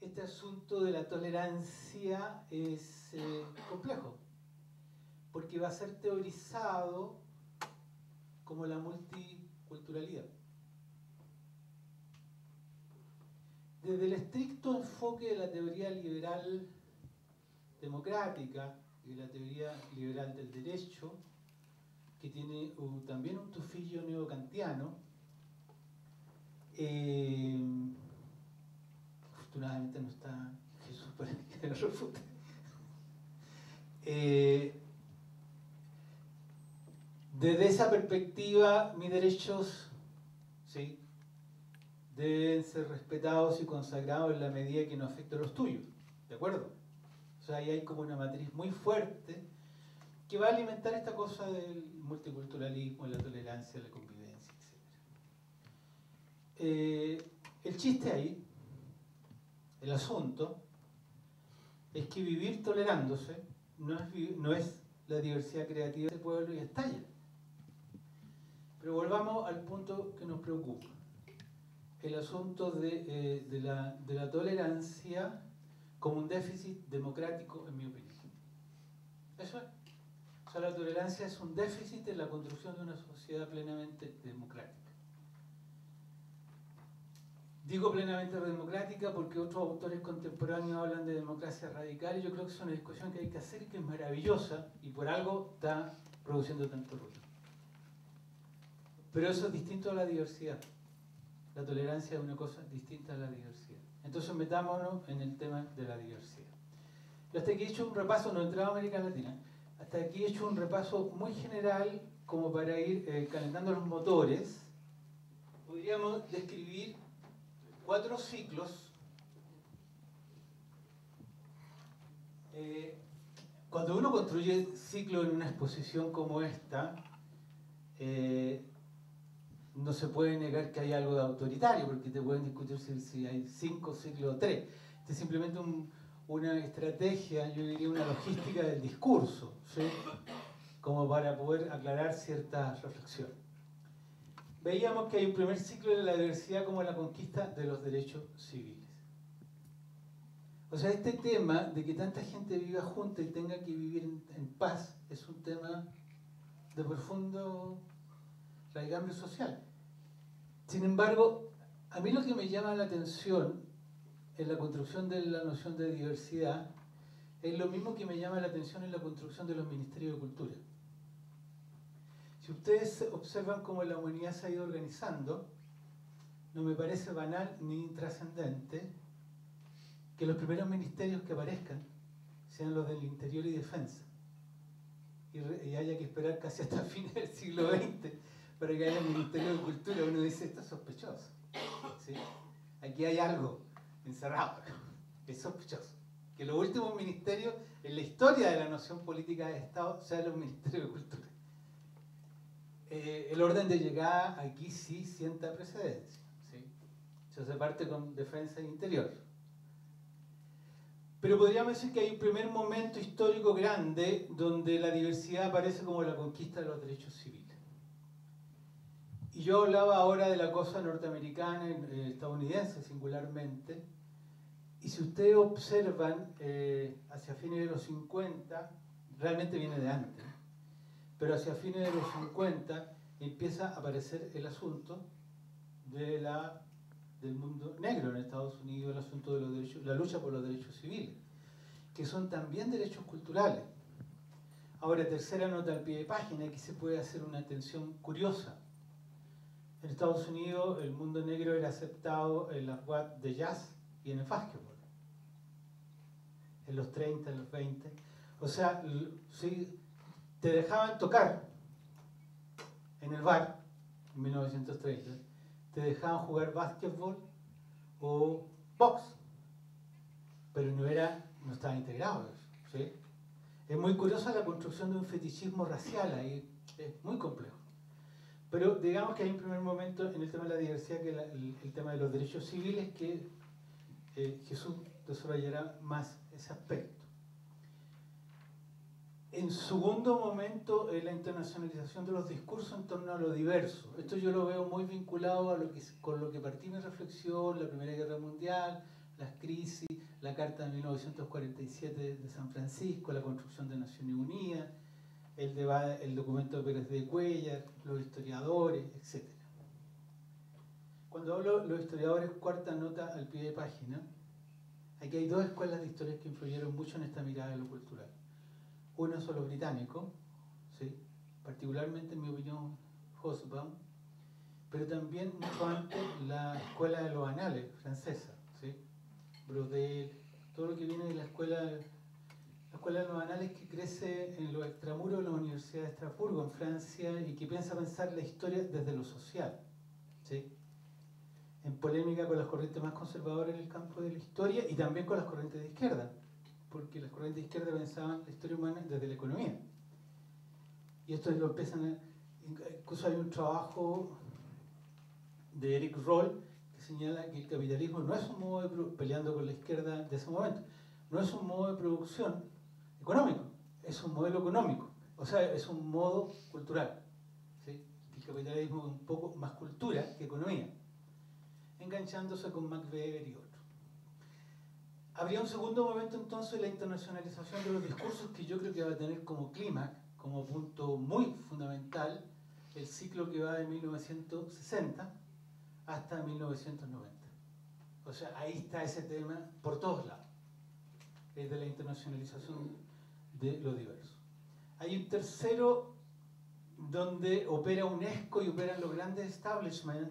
este asunto de la tolerancia es complejo, porque va a ser teorizado como la multiculturalidad. Desde el estricto enfoque de la teoría liberal democrática y la teoría liberal del derecho, que tiene también un tufillo neocantiano, afortunadamente no está Jesús para que lo refute. Desde esa perspectiva, mis derechos, ¿sí?, deben ser respetados y consagrados en la medida que no afecten los tuyos, ¿de acuerdo? O sea, ahí hay como una matriz muy fuerte que va a alimentar esta cosa del multiculturalismo, la tolerancia, la convivencia, etc. El chiste ahí, el asunto, es que vivir tolerándose no es la diversidad creativa del pueblo y estalla. Pero volvamos al punto que nos preocupa. El asunto de la tolerancia como un déficit democrático, en mi opinión. Eso es. O sea, la tolerancia es un déficit en la construcción de una sociedad plenamente democrática. Digo plenamente democrática porque otros autores contemporáneos hablan de democracia radical y yo creo que es una discusión que hay que hacer y que es maravillosa y por algo está produciendo tanto ruido. Pero eso es distinto a la diversidad. La tolerancia es una cosa distinta a la diversidad. Entonces metámonos en el tema de la diversidad. Yo hasta aquí he hecho un repaso, no he entrado a América Latina, hasta aquí he hecho un repaso muy general como para ir calentando los motores. Podríamos describir 4 ciclos. Cuando uno construye ciclo en una exposición como esta, no se puede negar que hay algo de autoritario, porque te pueden discutir si hay 5 ciclos o 3. Este es simplemente una estrategia, yo diría una logística del discurso, ¿sí?, como para poder aclarar ciertas reflexiones. Veíamos que hay un primer ciclo de la diversidad como la conquista de los derechos civiles. O sea, este tema de que tanta gente viva junta y tenga que vivir en paz es un tema de profundo raigambre social. Sin embargo, a mí lo que me llama la atención en la construcción de la noción de diversidad es lo mismo que me llama la atención en la construcción de los ministerios de cultura. Si ustedes observan cómo la humanidad se ha ido organizando, no me parece banal ni intrascendente que los primeros ministerios que aparezcan sean los del Interior y Defensa. Y haya que esperar casi hasta fines del siglo XX para que haya un Ministerio de Cultura. Uno dice, esto es sospechoso, ¿sí? Aquí hay algo encerrado, es sospechoso. Que los últimos ministerios en la historia de la noción política de Estado sean los Ministerios de Cultura. El orden de llegada aquí sí sienta precedencia, ¿sí? Eso se parte con defensa e interior. Pero podríamos decir que hay un primer momento histórico grande donde la diversidad aparece como la conquista de los derechos civiles. Y yo hablaba ahora de la cosa norteamericana, estadounidense singularmente, y si ustedes observan hacia fines de los 50, realmente viene de antes, pero hacia fines de los 50 empieza a aparecer el asunto del mundo negro en Estados Unidos, el asunto de los derechos, la lucha por los derechos civiles, que son también derechos culturales. Ahora, tercera nota al pie de página, aquí se puede hacer una atención curiosa. En Estados Unidos el mundo negro era aceptado en las boîtes de jazz y en el básquetbol. En los 30, en los 20. O sea, si te dejaban tocar en el bar, en 1930, te dejaban jugar básquetbol o box, pero no estaba integrado, ¿sí? Es muy curiosa la construcción de un fetichismo racial ahí, es muy complejo. Pero digamos que hay un primer momento en el tema de la diversidad, que es el tema de los derechos civiles, que Jesús desarrollará más ese aspecto. En segundo momento, la internacionalización de los discursos en torno a lo diverso. Esto yo lo veo muy vinculado a con lo que partí mi reflexión, la Primera Guerra Mundial, las crisis, la Carta de 1947 de San Francisco, la construcción de Naciones Unidas, el documento de Pérez de Cuéllar, los historiadores, etc. Cuando hablo de los historiadores, cuarta nota al pie de página, aquí hay dos escuelas de historia que influyeron mucho en esta mirada de lo cultural. Una son los británicos, ¿sí? Particularmente en mi opinión Hobsbawm, pero también mucho antes la escuela de los anales francesa, ¿sí? Brodel, todo lo que viene de la escuela de los anales que crece en los extramuros de la Universidad de Estrasburgo, en Francia, y que piensa pensar la historia desde lo social, ¿sí? En polémica con las corrientes más conservadoras en el campo de la historia y también con las corrientes de izquierda, porque las corrientes de izquierda pensaban la historia humana desde la economía. Y esto lo empiezan a... Incluso hay un trabajo de Eric Roll que señala que el capitalismo no es un modo de peleando con la izquierda de ese momento, no es un modo de producción económico, es un modelo económico, o sea, es un modo cultural, ¿sí? El capitalismo es un poco más cultura que economía, enganchándose con Max Weber y otros. Habría un segundo momento entonces, la internacionalización de los discursos, que yo creo que va a tener como clímax, como punto muy fundamental, el ciclo que va de 1960 hasta 1990. O sea, ahí está ese tema por todos lados, es de la internacionalización de lo diverso. Hay un tercero donde opera UNESCO y operan los grandes establishments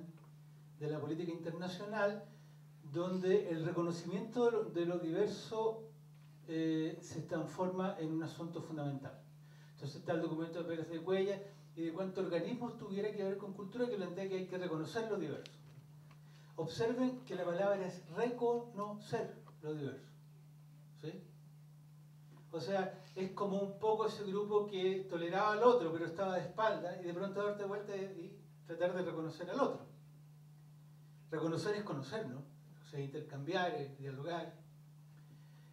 de la política internacional, donde el reconocimiento de lo diverso se transforma en un asunto fundamental. Entonces está el documento de Pérez de Cuéllar y de cuántos organismos tuviera que ver con cultura, que plantea que hay que reconocer lo diverso. Observen que la palabra es reconocer lo diverso, ¿sí? O sea, es como un poco ese grupo que toleraba al otro, pero estaba de espalda, y de pronto darte vuelta y tratar de reconocer al otro. Reconocer es conocer, ¿no? O sea, intercambiar, dialogar.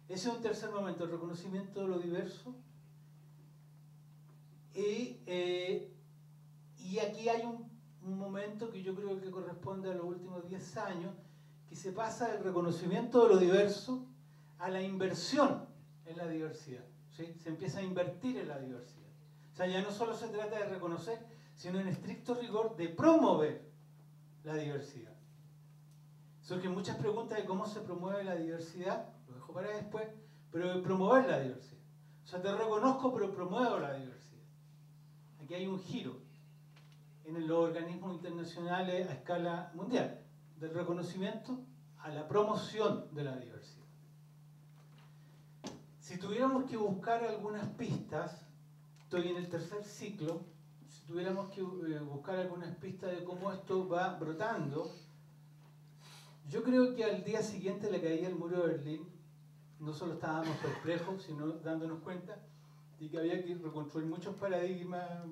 Ese es un tercer momento, el reconocimiento de lo diverso. Y aquí hay un momento que yo creo que corresponde a los últimos 10 años, que se pasa del reconocimiento de lo diverso a la inversión en la diversidad, ¿sí? Se empieza a invertir en la diversidad. O sea, ya no solo se trata de reconocer, sino en estricto rigor de promover la diversidad. Surgen muchas preguntas de cómo se promueve la diversidad, lo dejo para después, pero de promover la diversidad. O sea, te reconozco, pero promuevo la diversidad. Aquí hay un giro en los organismos internacionales a escala mundial, del reconocimiento a la promoción de la diversidad. Si tuviéramos que buscar algunas pistas, estoy en el tercer ciclo, si tuviéramos que buscar algunas pistas de cómo esto va brotando, yo creo que al día siguiente de la caída del muro de Berlín, no solo estábamos perplejos, sino dándonos cuenta de que había que reconstruir muchos paradigmas,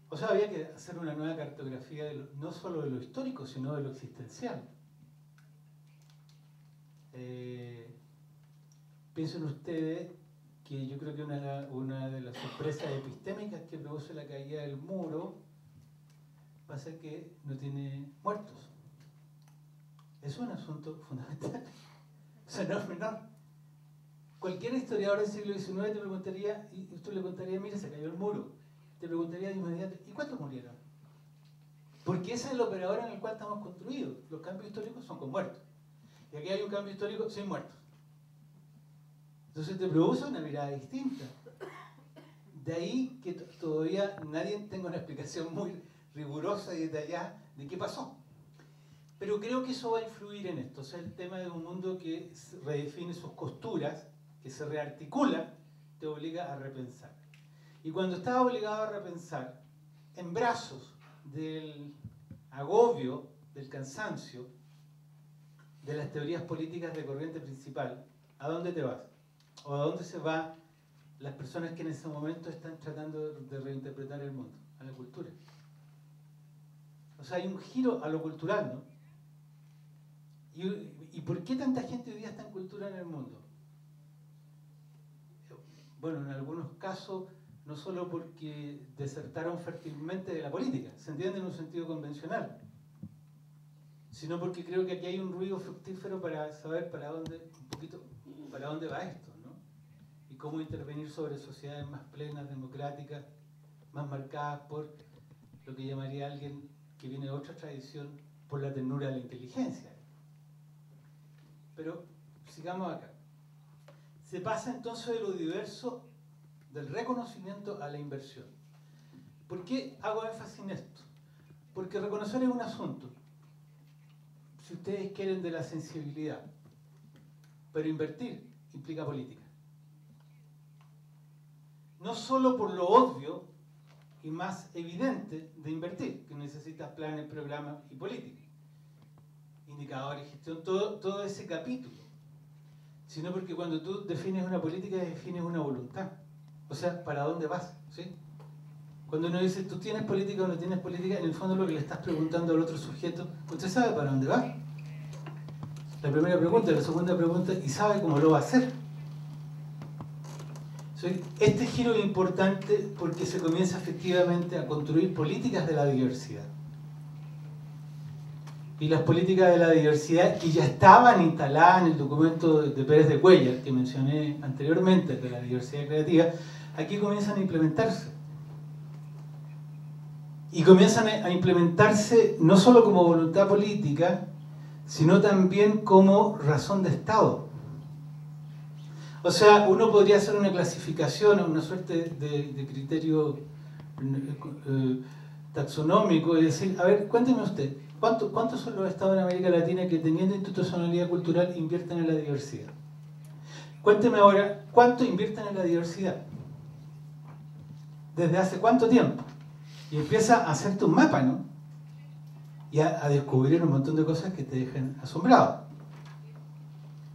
o sea, había que hacer una nueva cartografía no solo de lo histórico, sino de lo existencial. Piensen ustedes que yo creo que una de las sorpresas epistémicas que produce la caída del muro va a ser que no tiene muertos. Es un asunto fundamental. O sea, no es menor. Cualquier historiador del siglo XIX te preguntaría, y usted le contaría, mira, se cayó el muro. Te preguntaría de inmediato, ¿y cuántos murieron? Porque ese es el operador en el cual estamos construidos. Los cambios históricos son con muertos. Y aquí hay un cambio histórico sin muertos. Entonces te produce una mirada distinta. De ahí que todavía nadie tenga una explicación muy rigurosa y detallada de qué pasó. Pero creo que eso va a influir en esto. O sea, el tema de un mundo que redefine sus costuras, que se rearticula, te obliga a repensar. Y cuando estás obligado a repensar, en brazos del agobio, del cansancio, de las teorías políticas de corriente principal, ¿a dónde te vas? ¿O a dónde se van las personas que en ese momento están tratando de reinterpretar el mundo? A la cultura. O sea, hay un giro a lo cultural, ¿no? ¿Y por qué tanta gente hoy día está en cultura en el mundo? Bueno, en algunos casos, no solo porque desertaron fértilmente de la política, se entiende en un sentido convencional, sino porque creo que aquí hay un ruido fructífero para saber para dónde va esto, ¿no? Y cómo intervenir sobre sociedades más plenas, democráticas, más marcadas por lo que llamaría alguien que viene de otra tradición, por la ternura de la inteligencia. Pero sigamos acá. Se pasa entonces de lo diverso, del reconocimiento a la inversión. ¿Por qué hago énfasis en esto? Porque reconocer es un asunto, si ustedes quieren, de la sensibilidad, pero invertir implica política. No solo por lo obvio y más evidente de invertir, que necesitas planes, programas y política, indicadores, gestión, todo ese capítulo, sino porque cuando tú defines una política, defines una voluntad. O sea, ¿para dónde vas? ¿Sí? Cuando uno dice, ¿tú tienes política o no tienes política? En el fondo lo que le estás preguntando al otro sujeto, ¿usted sabe para dónde va? La primera pregunta, la segunda pregunta, ¿y sabe cómo lo va a hacer? Este giro es importante porque se comienza efectivamente a construir políticas de la diversidad. Y las políticas de la diversidad, que ya estaban instaladas en el documento de Pérez de Cuéllar, que mencioné anteriormente, de la diversidad creativa, aquí comienzan a implementarse. Y comienzan a implementarse no solo como voluntad política, sino también como razón de Estado. O sea, uno podría hacer una clasificación, una suerte de criterio taxonómico y decir, a ver, cuénteme usted, ¿cuántos son los estados en América Latina que teniendo institucionalidad cultural invierten en la diversidad? Cuénteme ahora, ¿cuánto invierten en la diversidad? ¿Desde hace cuánto tiempo? Y empieza a hacerte un mapa, ¿no? Y a descubrir un montón de cosas que te dejan asombrado.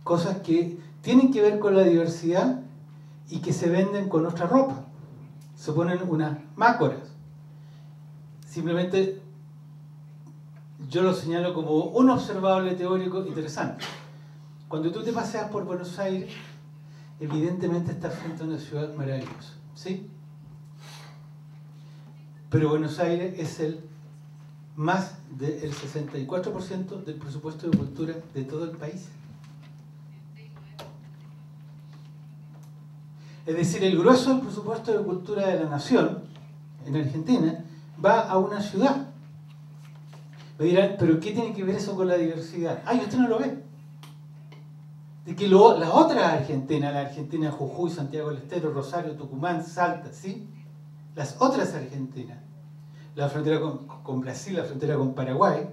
Cosas que tienen que ver con la diversidad y que se venden con otra ropa. Se ponen unas mácoras. Simplemente yo lo señalo como un observable teórico interesante. Cuando tú te paseas por Buenos Aires, evidentemente estás frente a una ciudad maravillosa, ¿sí? Pero Buenos Aires es más del 64% del presupuesto de cultura de todo el país. Es decir, el grueso del presupuesto de cultura de la nación, en Argentina, va a una ciudad. Me dirán, ¿pero qué tiene que ver eso con la diversidad? ¡Ay, usted no lo ve! De que la otra Argentina, la Argentina Jujuy, Santiago del Estero, Rosario, Tucumán, Salta, ¿sí? Las otras Argentinas, la frontera con Brasil, la frontera con Paraguay,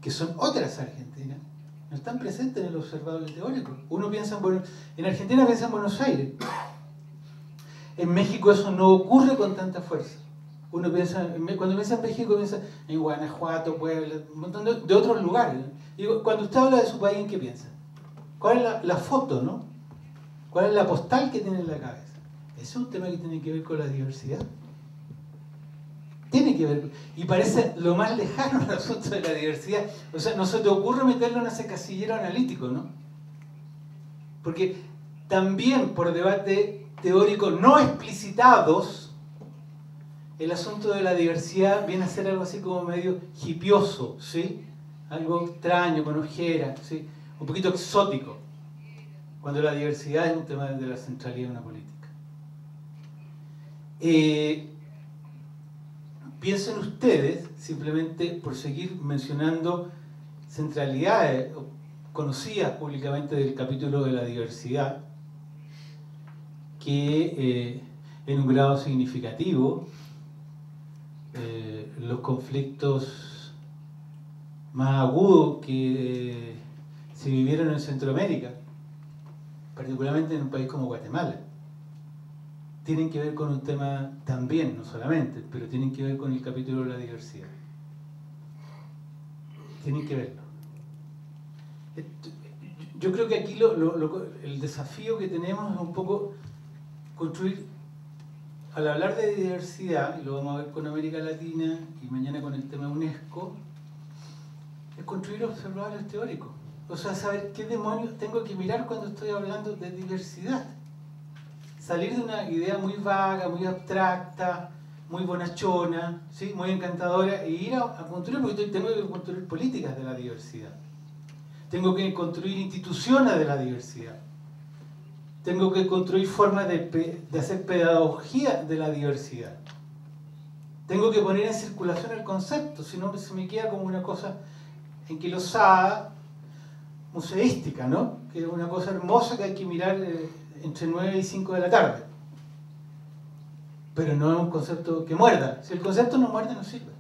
que son otras Argentinas, no están presentes en el observable teórico. Uno piensa en Argentina piensa en Buenos Aires. En México eso no ocurre con tanta fuerza. Uno piensa, cuando piensa en México, piensa en Guanajuato, Puebla, un montón de otros lugares. Digo, cuando usted habla de su país, ¿en qué piensa? ¿Cuál es la foto, no? ¿Cuál es la postal que tiene en la cabeza? Ese es un tema que tiene que ver con la diversidad. Tiene que ver, y parece lo más lejano al asunto de la diversidad. O sea, no se te ocurre meterlo en ese casillero analítico, ¿no? Porque también por debate teórico no explicitados, el asunto de la diversidad viene a ser algo así como medio hipioso, ¿sí? Algo extraño, con ojera, ¿sí? Un poquito exótico, cuando la diversidad es un tema de la centralidad de una política. Piensen ustedes, simplemente por seguir mencionando centralidades conocidas públicamente del capítulo de la diversidad, que en un grado significativo los conflictos más agudos que se vivieron en Centroamérica, particularmente en un país como Guatemala, tienen que ver con un tema también, no solamente, pero tienen que ver con el capítulo de la diversidad. Tienen que verlo. Yo creo que aquí el desafío que tenemos es un poco construir, al hablar de diversidad, y lo vamos a ver con América Latina y mañana con el tema UNESCO, es construir observables teóricos. O sea, saber qué demonios tengo que mirar cuando estoy hablando de diversidad. Salir de una idea muy vaga, muy abstracta, muy bonachona, ¿sí? Muy encantadora, y ir a construir, porque tengo que construir políticas de la diversidad. Tengo que construir instituciones de la diversidad. Tengo que construir formas de hacer pedagogía de la diversidad. Tengo que poner en circulación el concepto, si no se me queda como una cosa enquilosada, museística, ¿no? Que es una cosa hermosa que hay que mirar entre 9 y 5 de la tarde. Pero no es un concepto que muerda. Si el concepto no muerde, no sirve.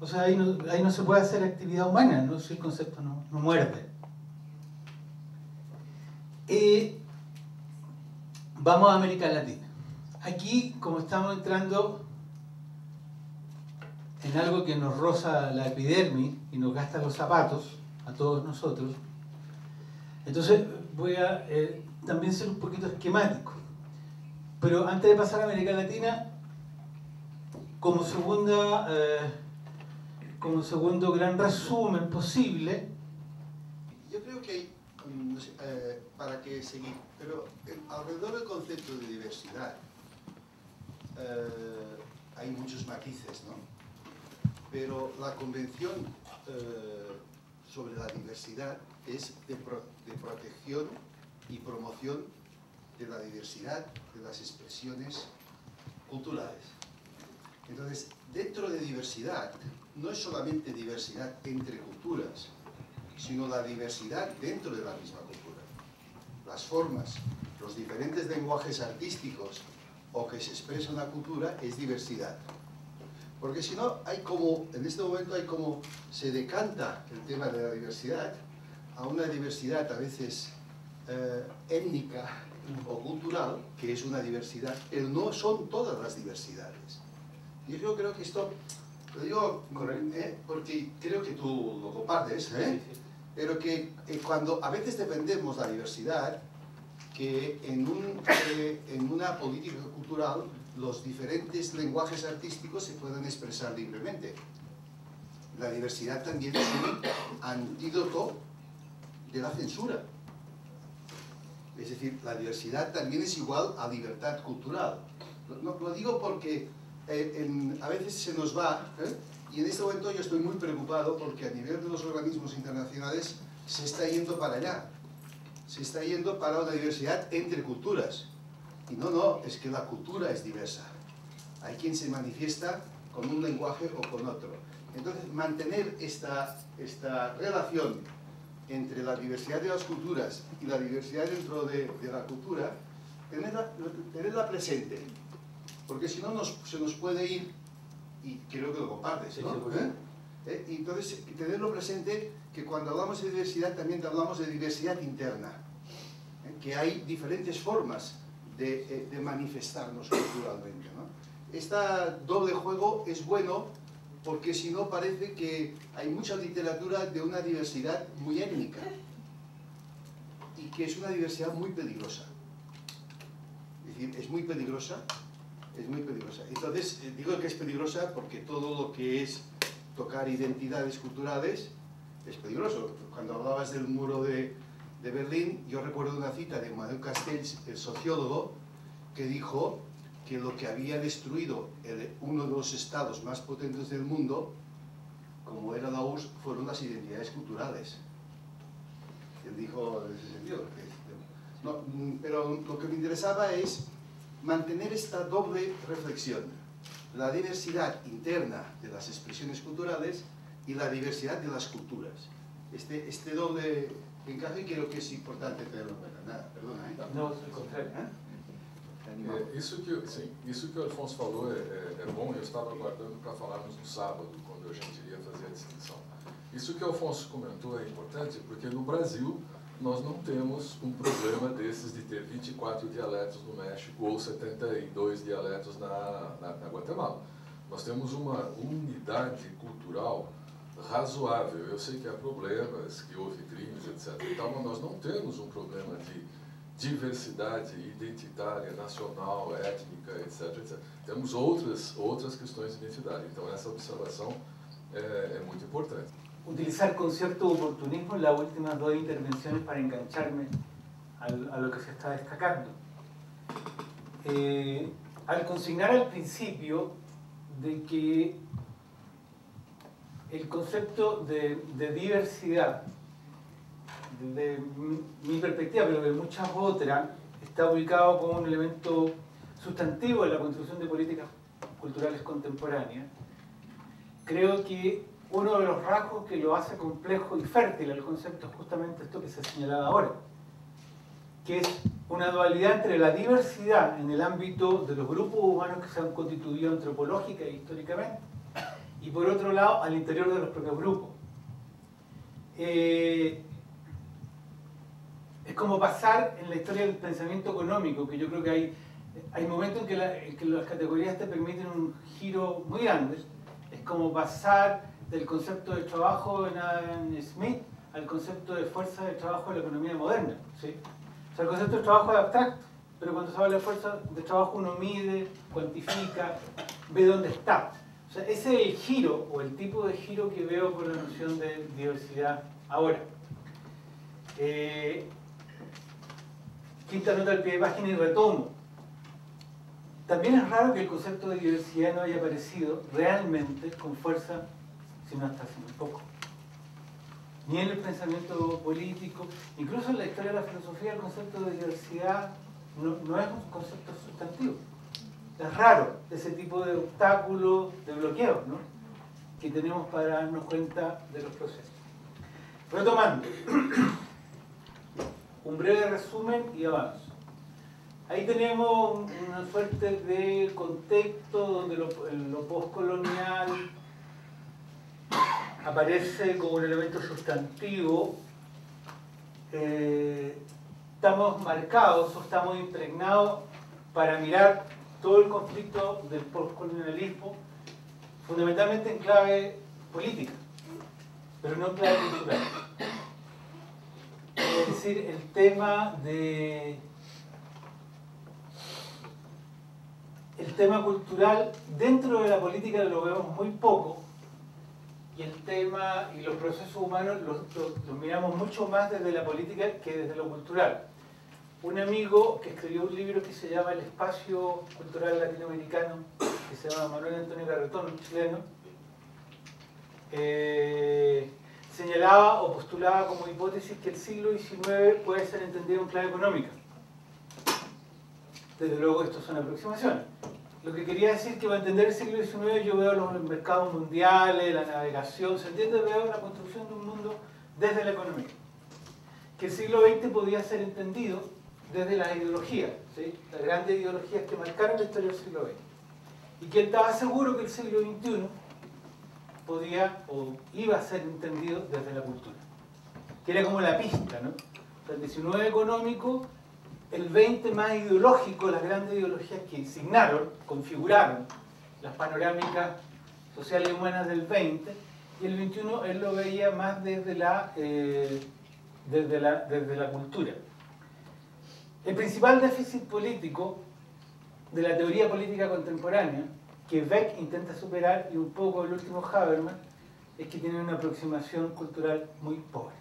O sea, ahí no se puede hacer actividad humana, ¿no? Si el concepto no muerde. Vamos a América Latina. Aquí, como estamos entrando en algo que nos roza la epidermis y nos gasta los zapatos, a todos nosotros, entonces voy a también ser un poquito esquemático. Pero antes de pasar a América Latina, como segundo gran resumen posible. Yo creo que hay, no sé, para que seguir, pero alrededor del concepto de diversidad hay muchos matices, ¿no? Pero la convención sobre la diversidad es de protección y promoción de la diversidad de las expresiones culturales. Entonces, dentro de diversidad, no es solamente diversidad entre culturas, sino la diversidad dentro de la misma cultura. Las formas, los diferentes lenguajes artísticos o que se expresa una cultura es diversidad. Porque si no, hay como, en este momento hay como, se decanta el tema de la diversidad a una diversidad a veces étnica o cultural, que es una diversidad, pero no son todas las diversidades. Y yo creo que esto, lo digo porque creo que tú lo compartes, pero que cuando a veces defendemos la diversidad, que en una política cultural los diferentes lenguajes artísticos se pueden expresar libremente. La diversidad también es un antídoto de la censura. Es decir, la diversidad también es igual a libertad cultural. Lo digo porque a veces se nos va, y en este momento yo estoy muy preocupado porque a nivel de los organismos internacionales se está yendo para allá. Se está yendo para una diversidad entre culturas. Y no, es que la cultura es diversa. Hay quien se manifiesta con un lenguaje o con otro. Entonces, mantener esta relación entre la diversidad de las culturas y la diversidad dentro de la cultura, tenerla presente. Porque si no, se nos puede ir, y creo que lo compartes, ¿no? Y entonces, tenerlo presente, que cuando hablamos de diversidad, también hablamos de diversidad interna. Que hay diferentes formas de manifestarnos culturalmente, ¿no? Este doble juego es bueno porque si no parece que hay mucha literatura de una diversidad muy étnica y que es una diversidad muy peligrosa. Es decir, es muy peligrosa, es muy peligrosa. Entonces, digo que es peligrosa porque todo lo que es tocar identidades culturales es peligroso. Cuando hablabas del muro de Berlín, yo recuerdo una cita de Manuel Castells, el sociólogo, que dijo que lo que había destruido uno de los estados más potentes del mundo, como era la URSS, fueron las identidades culturales. Él dijo en ese sentido. No, pero lo que me interesaba es mantener esta doble reflexión. La diversidad interna de las expresiones culturales y la diversidad de las culturas. Este doble encaje creo que es importante tenerlo en cuenta. Nada, perdona, ¿eh? No, al contrario. Isso que o Alfonso falou é bom, eu estava aguardando para falarmos no sábado, quando a gente iria fazer a distinção. Isso que o Alfonso comentou é importante porque no Brasil nós não temos um problema desses de ter 24 dialetos no México ou 72 dialetos na Guatemala. Nós temos uma unidade cultural razoável. Eu sei que há problemas, que houve crimes, etc. e tal, mas nós não temos um problema de diversidade identitária, nacional, étnica, etc, etc. Temos outras questões de identidade. Então, essa observação é muito importante. Utilizar con cierto oportunismo las últimas dos intervenciones para engancharme a lo que se está destacando. al consignar al principio de que el concepto de diversidad, desde mi perspectiva, pero de muchas otras, está ubicado como un elemento sustantivo en la construcción de políticas culturales contemporáneas. Creo que uno de los rasgos que lo hace complejo y fértil al concepto es justamente esto que se ha señalado ahora, que es una dualidad entre la diversidad en el ámbito de los grupos humanos que se han constituido antropológica e históricamente, y por otro lado al interior de los propios grupos. Es como pasar en la historia del pensamiento económico, que yo creo que hay momentos en que las categorías te permiten un giro muy grande. Es como pasar del concepto de trabajo en Adam Smith al concepto de fuerza de trabajo de la economía moderna, ¿sí? O sea, el concepto de trabajo es abstracto, pero cuando se habla de fuerza de trabajo uno mide, cuantifica, ve dónde está. O sea, ese es el giro, o el tipo de giro que veo por la noción de diversidad ahora. Quinta nota al pie de página y retomo. También es raro que el concepto de diversidad no haya aparecido realmente con fuerza, sino hasta hace muy poco. Ni en el pensamiento político, incluso en la historia de la filosofía, el concepto de diversidad no es un concepto sustantivo. Es raro ese tipo de obstáculo, de bloqueo, ¿no?, que tenemos para darnos cuenta de los procesos. Retomando, un breve resumen y avanzo. Ahí tenemos una suerte de contexto donde lo postcolonial aparece como un elemento sustantivo. Estamos marcados o estamos impregnados para mirar todo el conflicto del postcolonialismo fundamentalmente en clave política, pero no en clave cultural. Es decir, el tema cultural dentro de la política lo vemos muy poco, y el tema y los procesos humanos los miramos mucho más desde la política que desde lo cultural. Un amigo que escribió un libro que se llama El Espacio Cultural Latinoamericano, que se llama Manuel Antonio Carretón, un chileno, señalaba o postulaba como hipótesis que el siglo XIX puede ser entendido en clave económica. Desde luego, esto son aproximaciones. Lo que quería decir que para entender el siglo XIX yo veo los mercados mundiales, la navegación, se entiende, veo la construcción de un mundo desde la economía. Que el siglo XX podía ser entendido desde las ideologías, ¿sí?, las grandes ideologías que marcaron la historia del siglo XX. Y que él estaba seguro que el siglo XXI podía o iba a ser entendido desde la cultura. Que era como la pista, ¿no? O sea, el XIX económico, el 20 más ideológico, las grandes ideologías que insignaron, configuraron las panorámicas sociales y humanas del 20, y el 21 él lo veía más desde la cultura. El principal déficit político de la teoría política contemporánea, que Beck intenta superar y un poco el último Habermas, es que tiene una aproximación cultural muy pobre.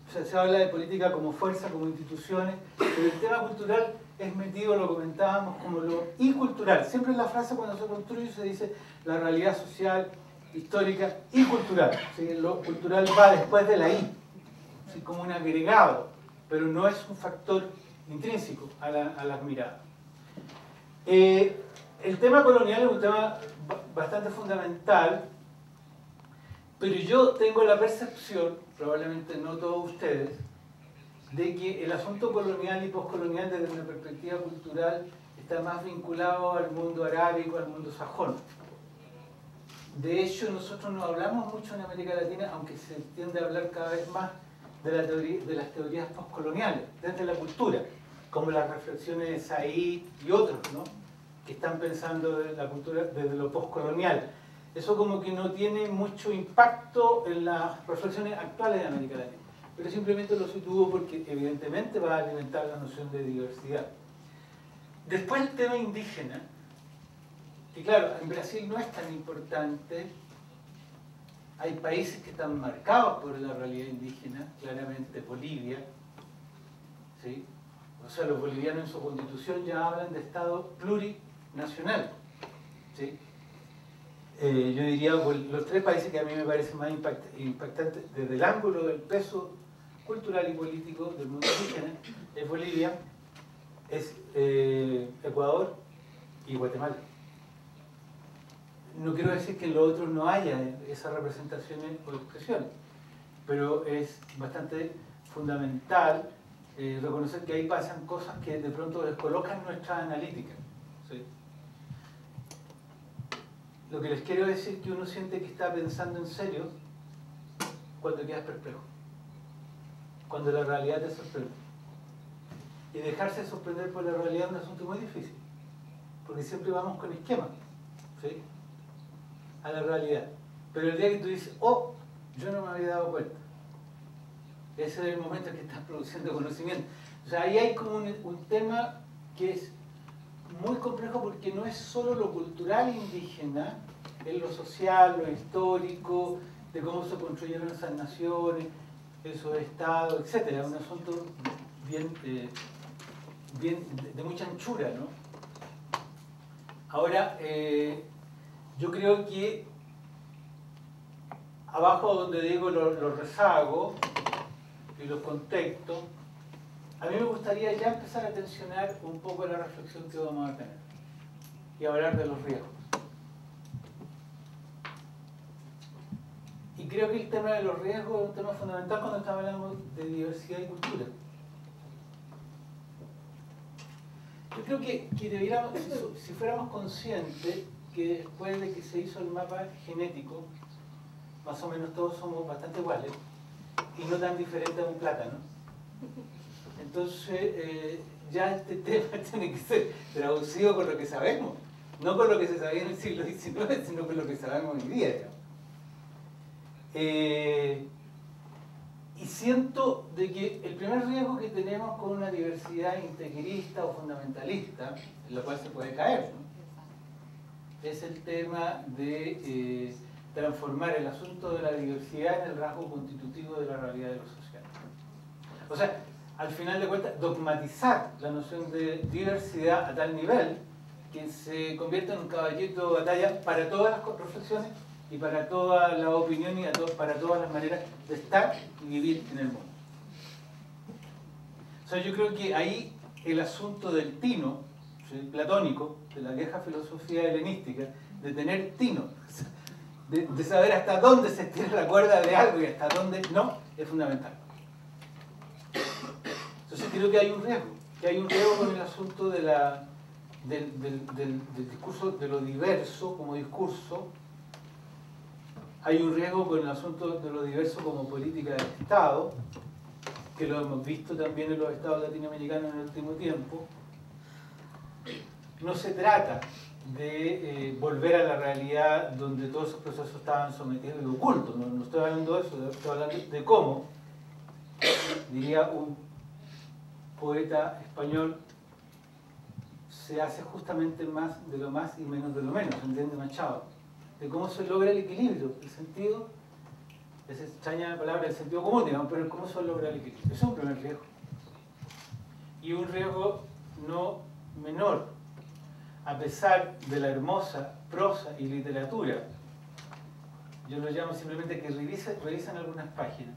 O sea, se habla de política como fuerza, como instituciones, pero el tema cultural es metido, lo comentábamos, como lo incultural. Siempre en la frase cuando se construye se dice la realidad social, histórica y cultural. ¿Sí? Lo cultural va después de la I, ¿sí?, como un agregado, pero no es un factor intrínseco a las miradas. El tema colonial es un tema bastante fundamental, pero yo tengo la percepción, probablemente no todos ustedes, de que el asunto colonial y postcolonial desde una perspectiva cultural está más vinculado al mundo arábico, al mundo sajón. De hecho, nosotros no hablamos mucho en América Latina, aunque se tiende a hablar cada vez más de las teorías postcoloniales, desde la cultura, como las reflexiones de Said y otros, ¿no?, que están pensando de la cultura desde lo postcolonial. Eso como que no tiene mucho impacto en las reflexiones actuales de América Latina, pero simplemente lo sitúo porque evidentemente va a alimentar la noción de diversidad. Después el tema indígena, que claro, en Brasil no es tan importante. Hay países que están marcados por la realidad indígena, claramente Bolivia, ¿sí?, O sea, los bolivianos en su constitución ya hablan de Estado plurinacional. ¿Sí? Yo diría, los tres países que a mí me parecen más impactantes desde el ángulo del peso cultural y político del mundo indígena es Bolivia, es Ecuador y Guatemala. No quiero decir que en los otros no haya esas representaciones o expresiones, pero es bastante fundamental reconocer que ahí pasan cosas que de pronto descolocan nuestra analítica. ¿Sí? Lo que les quiero decir es que uno siente que está pensando en serio cuando quedas perplejo, cuando la realidad te sorprende. Y dejarse sorprender por la realidad es un asunto muy difícil, porque siempre vamos con esquemas, ¿sí?, a la realidad. Pero el día que tú dices, oh, yo no me había dado cuenta, ese es el momento en que estás produciendo conocimiento. O sea, ahí hay como un tema que es muy complejo porque no es solo lo cultural indígena, es lo social, lo histórico, de cómo se construyeron esas naciones, esos estados, etc. Es un asunto bien de mucha anchura, ¿no? Ahora, yo creo que abajo donde digo los rezagos y los contextos, a mí me gustaría ya empezar a tensionar un poco la reflexión que vamos a tener y hablar de los riesgos. Y creo que el tema de los riesgos es un tema fundamental cuando estamos hablando de diversidad y cultura. Yo creo que debiéramos, si fuéramos conscientes que después de que se hizo el mapa genético, más o menos todos somos bastante iguales y no tan diferentes a un plátano. Entonces, ya este tema tiene que ser traducido con lo que sabemos, no con lo que se sabía en el siglo XIX, sino con lo que sabemos hoy día. Y siento de que el primer riesgo que tenemos con una diversidad integrista o fundamentalista, en la cual se puede caer, ¿no?, es el tema de transformar el asunto de la diversidad en el rasgo constitutivo de la realidad de lo social. O sea, al final de cuentas, dogmatizar la noción de diversidad a tal nivel que se convierte en un caballito de batalla para todas las reflexiones y para todas las opiniones y para todas las maneras de estar y vivir en el mundo. O sea, yo creo que ahí el asunto del tino, ¿sí?, platónico, de la vieja filosofía helenística, de tener tino, de saber hasta dónde se estira la cuerda de algo y hasta dónde no, es fundamental. Entonces creo que hay un riesgo con el asunto de del discurso de lo diverso como discurso. Hay un riesgo con el asunto de lo diverso como política de Estado, que lo hemos visto también en los estados latinoamericanos en el último tiempo. No se trata de volver a la realidad donde todos esos procesos estaban sometidos y ocultos. No estoy hablando de eso, estoy hablando de cómo, diría un poeta español, se hace justamente más de lo más y menos de lo menos, entiende Machado, de cómo se logra el equilibrio, el sentido, esa extraña palabra, el sentido común, digamos, pero cómo se logra el equilibrio. Eso es un primer riesgo. Y un riesgo no menor, a pesar de la hermosa prosa y literatura, yo lo llamo simplemente que revisen algunas páginas,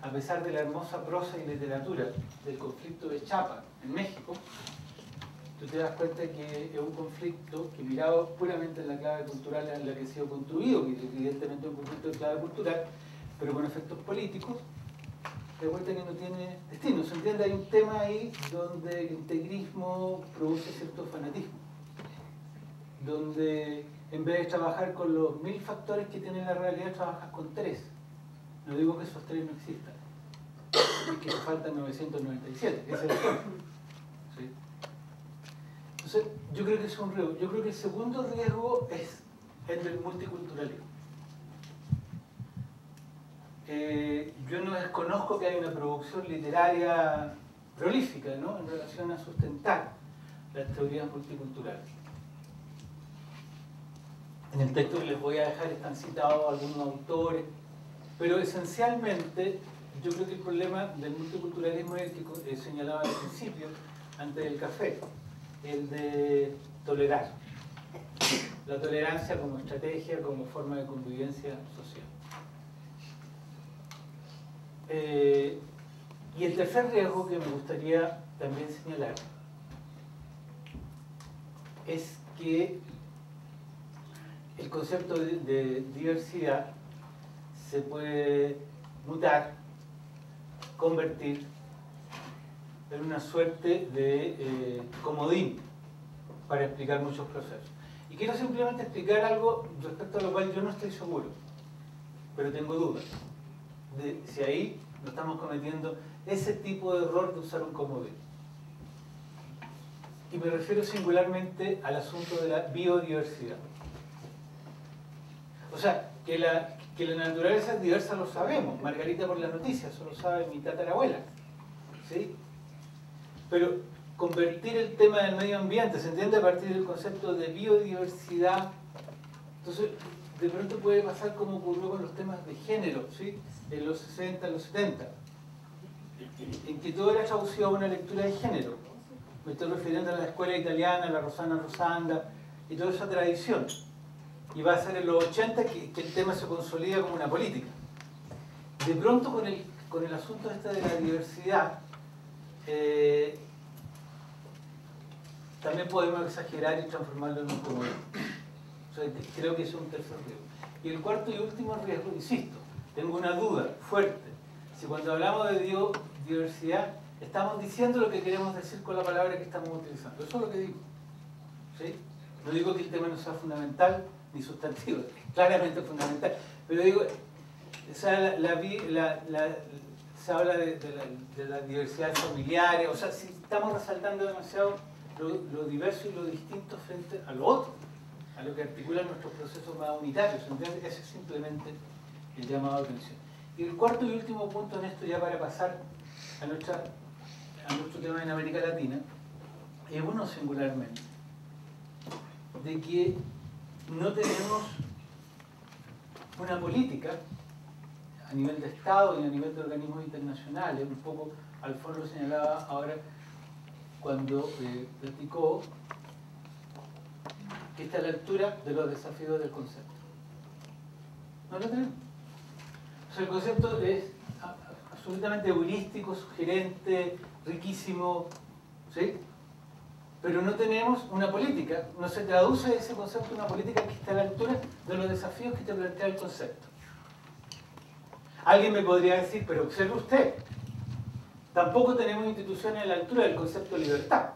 a pesar de la hermosa prosa y literatura del conflicto de Chiapas en México, tú te das cuenta que es un conflicto que, mirado puramente en la clave cultural en la que ha sido construido, que evidentemente es un conflicto de clave cultural, pero con efectos políticos, te das cuenta que no tiene destino. ¿Se entiende? Hay un tema ahí donde el integrismo produce cierto fanatismo, donde en vez de trabajar con los 1000 factores que tiene la realidad, trabajas con 3. No digo que esos 3 no existan, es que faltan 997, ese es el ejemplo. ¿Sí? Entonces, yo creo que es un riesgo. Yo creo que el segundo riesgo es el del multiculturalismo. Yo no desconozco que hay una producción literaria prolífica, ¿no?, en relación a sustentar las teorías multiculturales. En el texto que les voy a dejar están citados algunos autores, pero esencialmente yo creo que el problema del multiculturalismo es el que señalaba al principio, antes del café, el de tolerar. La tolerancia como estrategia, como forma de convivencia social. Y el tercer riesgo que me gustaría también señalar es que el concepto de diversidad se puede mutar, convertir en una suerte de comodín para explicar muchos procesos. Y quiero simplemente explicar algo respecto a lo cual yo no estoy seguro, pero tengo dudas de si ahí no estamos cometiendo ese tipo de error de usar un comodín. Y me refiero singularmente al asunto de la biodiversidad. O sea, que la naturaleza es diversa lo sabemos. Margarita por la noticia, eso lo sabe mi tatarabuela. ¿Sí? Pero convertir el tema del medio ambiente, se entiende a partir del concepto de biodiversidad. Entonces, de pronto puede pasar como ocurrió con los temas de género, ¿sí? En los 60, en los 70, en que todo era traducido a una lectura de género. Me estoy refiriendo a la escuela italiana, a la Rosana Rosanda y toda esa tradición. Y va a ser en los 80 que el tema se consolida como una política. De pronto con el asunto este de la diversidad, también podemos exagerar y transformarlo en un comodín. O sea, creo que es un tercer riesgo. Y el cuarto y último riesgo, insisto, tengo una duda fuerte. Si cuando hablamos de biodiversidad estamos diciendo lo que queremos decir con la palabra que estamos utilizando. Eso es lo que digo. ¿Sí? No digo que el tema no sea fundamental ni sustantivo, es claramente fundamental. Pero digo, se habla de la diversidad familiar, o sea, si estamos resaltando demasiado lo diverso y lo distinto frente a lo otro, a lo que articula nuestros procesos más unitarios. ¿Entiendes? Ese es simplemente el llamado de atención. Y el cuarto y último punto en esto, ya para pasar a nuestro tema en América Latina, es uno singularmente, de que no tenemos una política a nivel de Estado y a nivel de organismos internacionales. Un poco Alfonso lo señalaba ahora cuando platicó que está a la altura de los desafíos del concepto. No lo tenemos. O sea, el concepto es absolutamente heurístico, sugerente, riquísimo, ¿sí? Pero no tenemos una política, no se traduce ese concepto en una política que está a la altura de los desafíos que te plantea el concepto. Alguien me podría decir, pero observe usted, tampoco tenemos instituciones a la altura del concepto de libertad.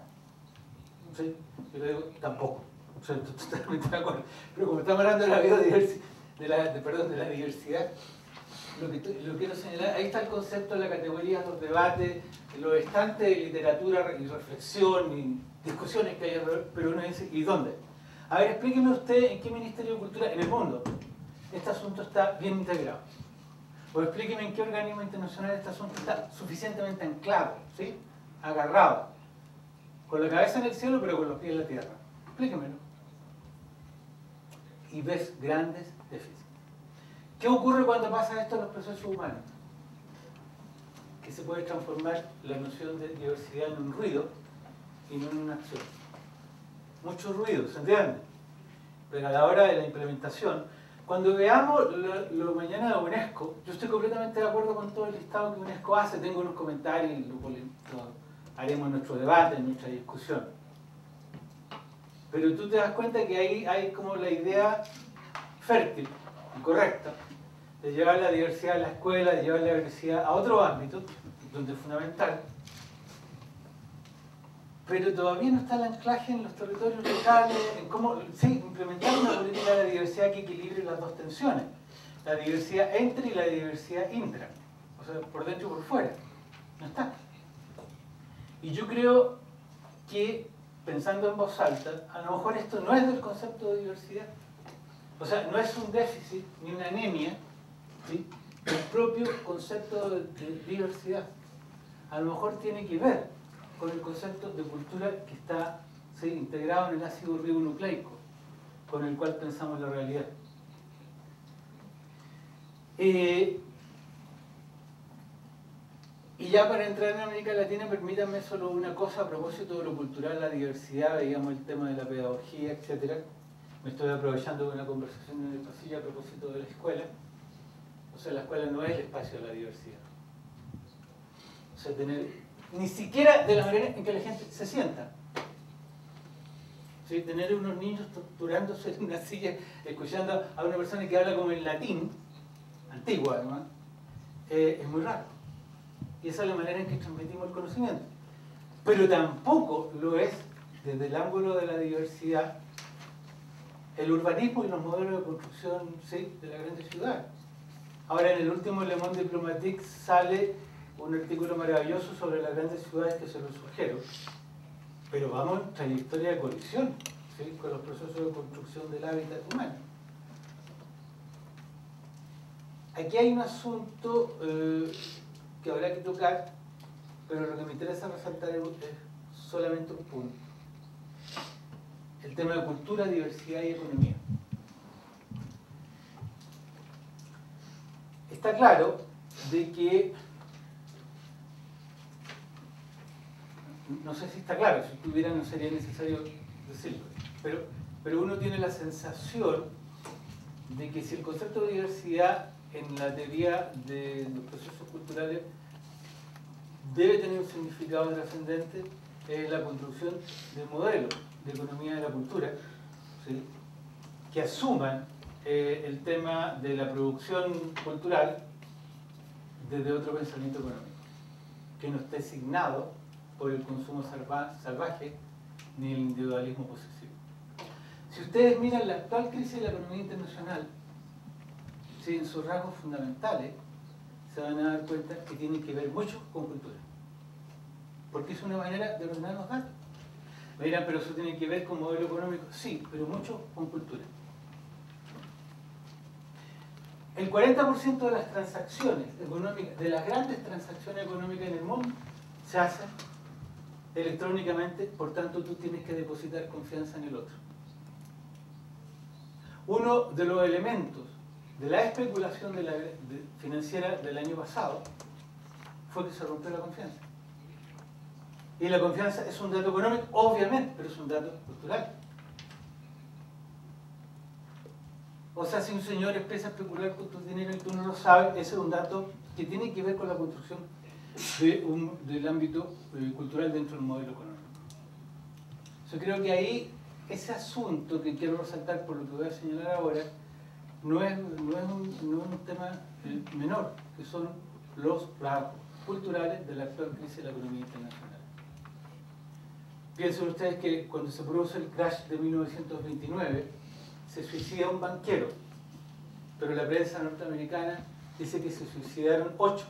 ¿Sí? Yo le digo, tampoco. O sea, estoy totalmente de acuerdo. Pero como estamos hablando de la biodiversidad, de la diversidad, lo quiero señalar, ahí está el concepto de la categoría, los debates, los estantes de literatura y reflexión y discusiones que hay alrededor, pero uno dice, ¿y dónde? A ver, explíqueme usted en qué Ministerio de Cultura en el mundo este asunto está bien integrado. O explíqueme en qué organismo internacional este asunto está suficientemente anclado, ¿sí? Agarrado, con la cabeza en el cielo pero con los pies en la tierra. Explíquemelo. Y ves grandes déficits. ¿Qué ocurre cuando pasa esto en los procesos humanos? Que se puede transformar la noción de diversidad en un ruido y no en una acción. Mucho ruido, ¿se entiende? Pero a la hora de la implementación, cuando veamos lo mañana de UNESCO, yo estoy completamente de acuerdo con todo el listado que UNESCO hace, tengo unos comentarios y lo haremos en nuestro debate, en nuestra discusión. Pero tú te das cuenta que ahí hay como la idea fértil y correcta de llevar la diversidad a la escuela, de llevar la diversidad a otro ámbito, donde es fundamental, pero todavía no está el anclaje en los territorios locales, en cómo implementar una política de diversidad que equilibre las dos tensiones, la diversidad entre y la diversidad intra, o sea, por dentro y por fuera, no está. Y yo creo que, pensando en voz alta, a lo mejor esto no es del concepto de diversidad, o sea, no es un déficit ni una anemia, ¿sí? El propio concepto de diversidad a lo mejor tiene que ver con el concepto de cultura que está integrado en el ácido ribonucleico con el cual pensamos la realidad. Y ya para entrar en América Latina, permítanme solo una cosa a propósito de lo cultural, la diversidad, digamos el tema de la pedagogía, etc. Me estoy aprovechando de una conversación en el pasillo a propósito de la escuela. O sea, la escuela no es el espacio de la diversidad. O sea, tener, ni siquiera de la manera en que la gente se sienta. ¿Sí? Tener unos niños torturándose en una silla, escuchando a una persona que habla como en latín, antigua además, es muy raro. Y esa es la manera en que transmitimos el conocimiento. Pero tampoco lo es, desde el ángulo de la diversidad, el urbanismo y los modelos de construcción, ¿sí?, de las grandes ciudades. Ahora, en el último Le Monde Diplomatique sale un artículo maravilloso sobre las grandes ciudades que se lo sugiero, pero vamos en trayectoria de colisión, ¿sí?, con los procesos de construcción del hábitat humano. Aquí hay un asunto que habrá que tocar, pero lo que me interesa resaltar es solamente un punto. El tema de cultura, diversidad y economía. Está claro de que, no sé si está claro, si estuviera no sería necesario decirlo, pero uno tiene la sensación de que si el concepto de diversidad en la teoría de los procesos culturales debe tener un significado trascendente, es la construcción de modelos de economía de la cultura, ¿sí?, que asuman el tema de la producción cultural desde otro pensamiento económico, que no esté signado por el consumo salvaje ni el individualismo posesivo. Si ustedes miran la actual crisis de la economía internacional, ¿sí?, en sus rasgos fundamentales, se van a dar cuenta que tienen que ver mucho con cultura. Porque es una manera de ordenar los datos. Me dirán, pero eso tiene que ver con modelo económico. Sí, pero mucho con cultura. El 40% de las transacciones económicas, de las grandes transacciones económicas en el mundo, se hacen electrónicamente, por tanto tú tienes que depositar confianza en el otro. Uno de los elementos de la especulación financiera del año pasado fue que se rompió la confianza. Y la confianza es un dato económico, obviamente, pero es un dato cultural. O sea, si un señor empieza a especular con tu dinero y tú no lo sabes, ese es un dato que tiene que ver con la construcción del ámbito cultural dentro del modelo económico. Yo creo que ahí, ese asunto que quiero resaltar por lo que voy a señalar ahora, no es un tema menor, que son los rasgos culturales de la actual crisis de la economía internacional. Piensen ustedes que cuando se produce el crash de 1929, se suicida un banquero, pero la prensa norteamericana dice que se suicidaron 8.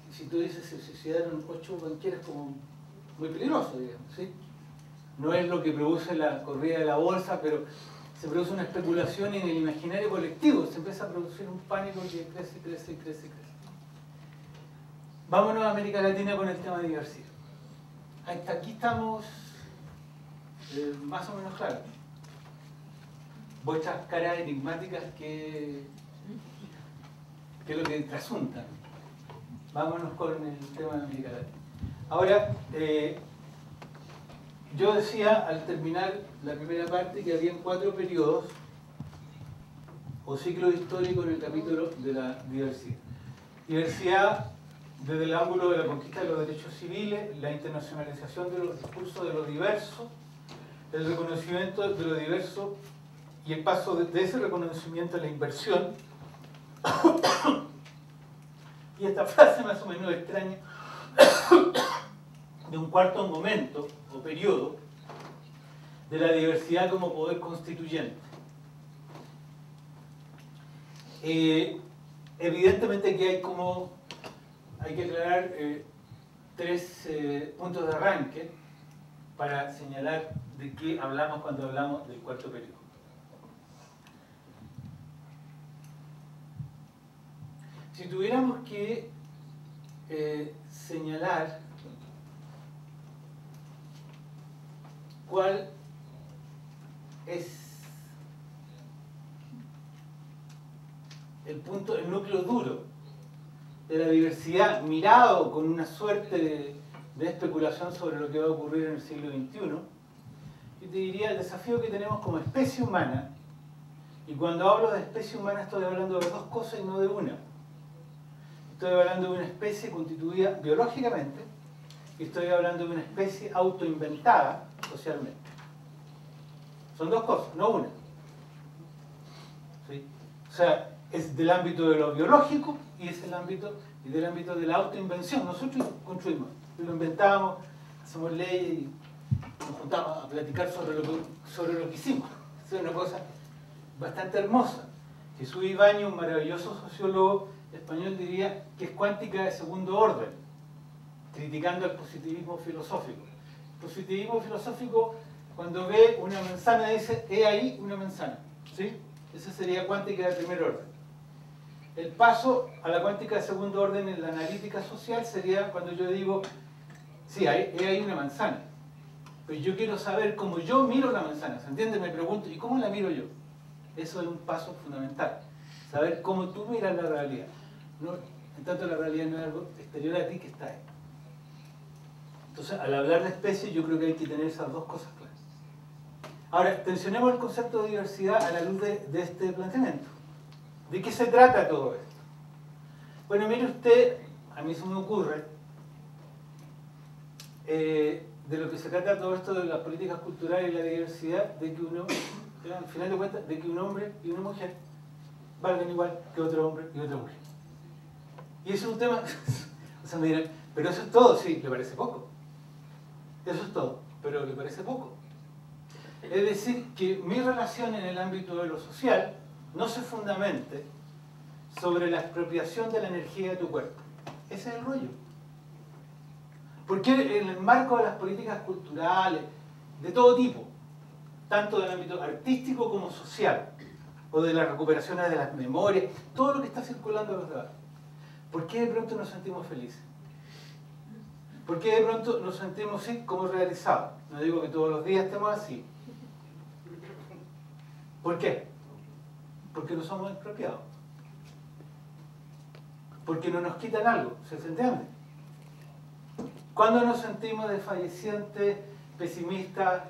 Y si tú dices se suicidaron 8 banqueros, como muy peligroso, digamos, ¿sí? No es lo que produce la corrida de la bolsa, pero se produce una especulación en el imaginario colectivo, se empieza a producir un pánico que crece, crece, crece, crece. Vámonos a América Latina con el tema de diversidad. Hasta aquí estamos más o menos claros. Vuestras caras enigmáticas que es lo que trasuntan. Vámonos con el tema de América Latina. Ahora, yo decía al terminar la primera parte que habían 4 periodos o ciclos históricos en el capítulo de la diversidad. Diversidad desde el ángulo de la conquista de los derechos civiles, la internacionalización de los discursos de lo diverso, el reconocimiento de lo diverso y el paso de ese reconocimiento a la inversión. Y esta frase más o menos extraña de un cuarto momento o periodo de la diversidad como poder constituyente. Evidentemente que hay que aclarar 3 puntos de arranque para señalar de qué hablamos cuando hablamos del cuarto periodo. Si tuviéramos que señalar cuál es el núcleo duro de la diversidad mirado con una suerte de especulación sobre lo que va a ocurrir en el siglo XXI, yo te diría el desafío que tenemos como especie humana, y cuando hablo de especie humana estoy hablando de dos cosas y no de una. Estoy hablando de una especie constituida biológicamente y estoy hablando de una especie autoinventada socialmente. Son dos cosas, no una. ¿Sí? O sea, es del ámbito de lo biológico y es del ámbito de la autoinvención. Nosotros construimos, lo inventamos, hacemos leyes y nos juntamos a platicar sobre lo que hicimos. Es una cosa bastante hermosa. Jesús Ibáñez, un maravilloso sociólogo español, diría que es cuántica de segundo orden, criticando el positivismo filosófico. El positivismo filosófico, cuando ve una manzana, dice, he ahí una manzana. ¿Sí? Esa sería cuántica de primer orden. El paso a la cuántica de segundo orden en la analítica social sería cuando yo digo, sí, he ahí una manzana. Pero yo quiero saber cómo yo miro la manzana. ¿Se entiende? Me pregunto, ¿y cómo la miro yo? Eso es un paso fundamental. Saber cómo tú miras la realidad. No, en tanto la realidad no es algo exterior a ti que está ahí. Entonces, al hablar de especies, yo creo que hay que tener esas dos cosas claras. Ahora, tensionemos el concepto de diversidad a la luz de este planteamiento. ¿De qué se trata todo esto? Bueno, mire usted, a mí se me ocurre, de lo que se trata todo esto de las políticas culturales y la diversidad, de que uno, al final de cuentas, de que un hombre y una mujer valgan igual que otro hombre y otra mujer. Y eso es un tema, o sea, me dirán, pero eso es todo, sí, le parece poco. Eso es todo, pero le parece poco. Es decir, que mi relación en el ámbito de lo social no se fundamente sobre la expropiación de la energía de tu cuerpo. Ese es el rollo. Porque en el marco de las políticas culturales, de todo tipo, tanto del ámbito artístico como social, o de las recuperaciones de las memorias, todo lo que está circulando en los debates, ¿por qué de pronto nos sentimos felices? ¿Por qué de pronto nos sentimos así como realizados? No digo que todos los días estemos así. ¿Por qué? Porque no somos expropiados. Porque no nos quitan algo, ¿se entiende? ¿Cuándo nos sentimos desfallecientes, pesimistas,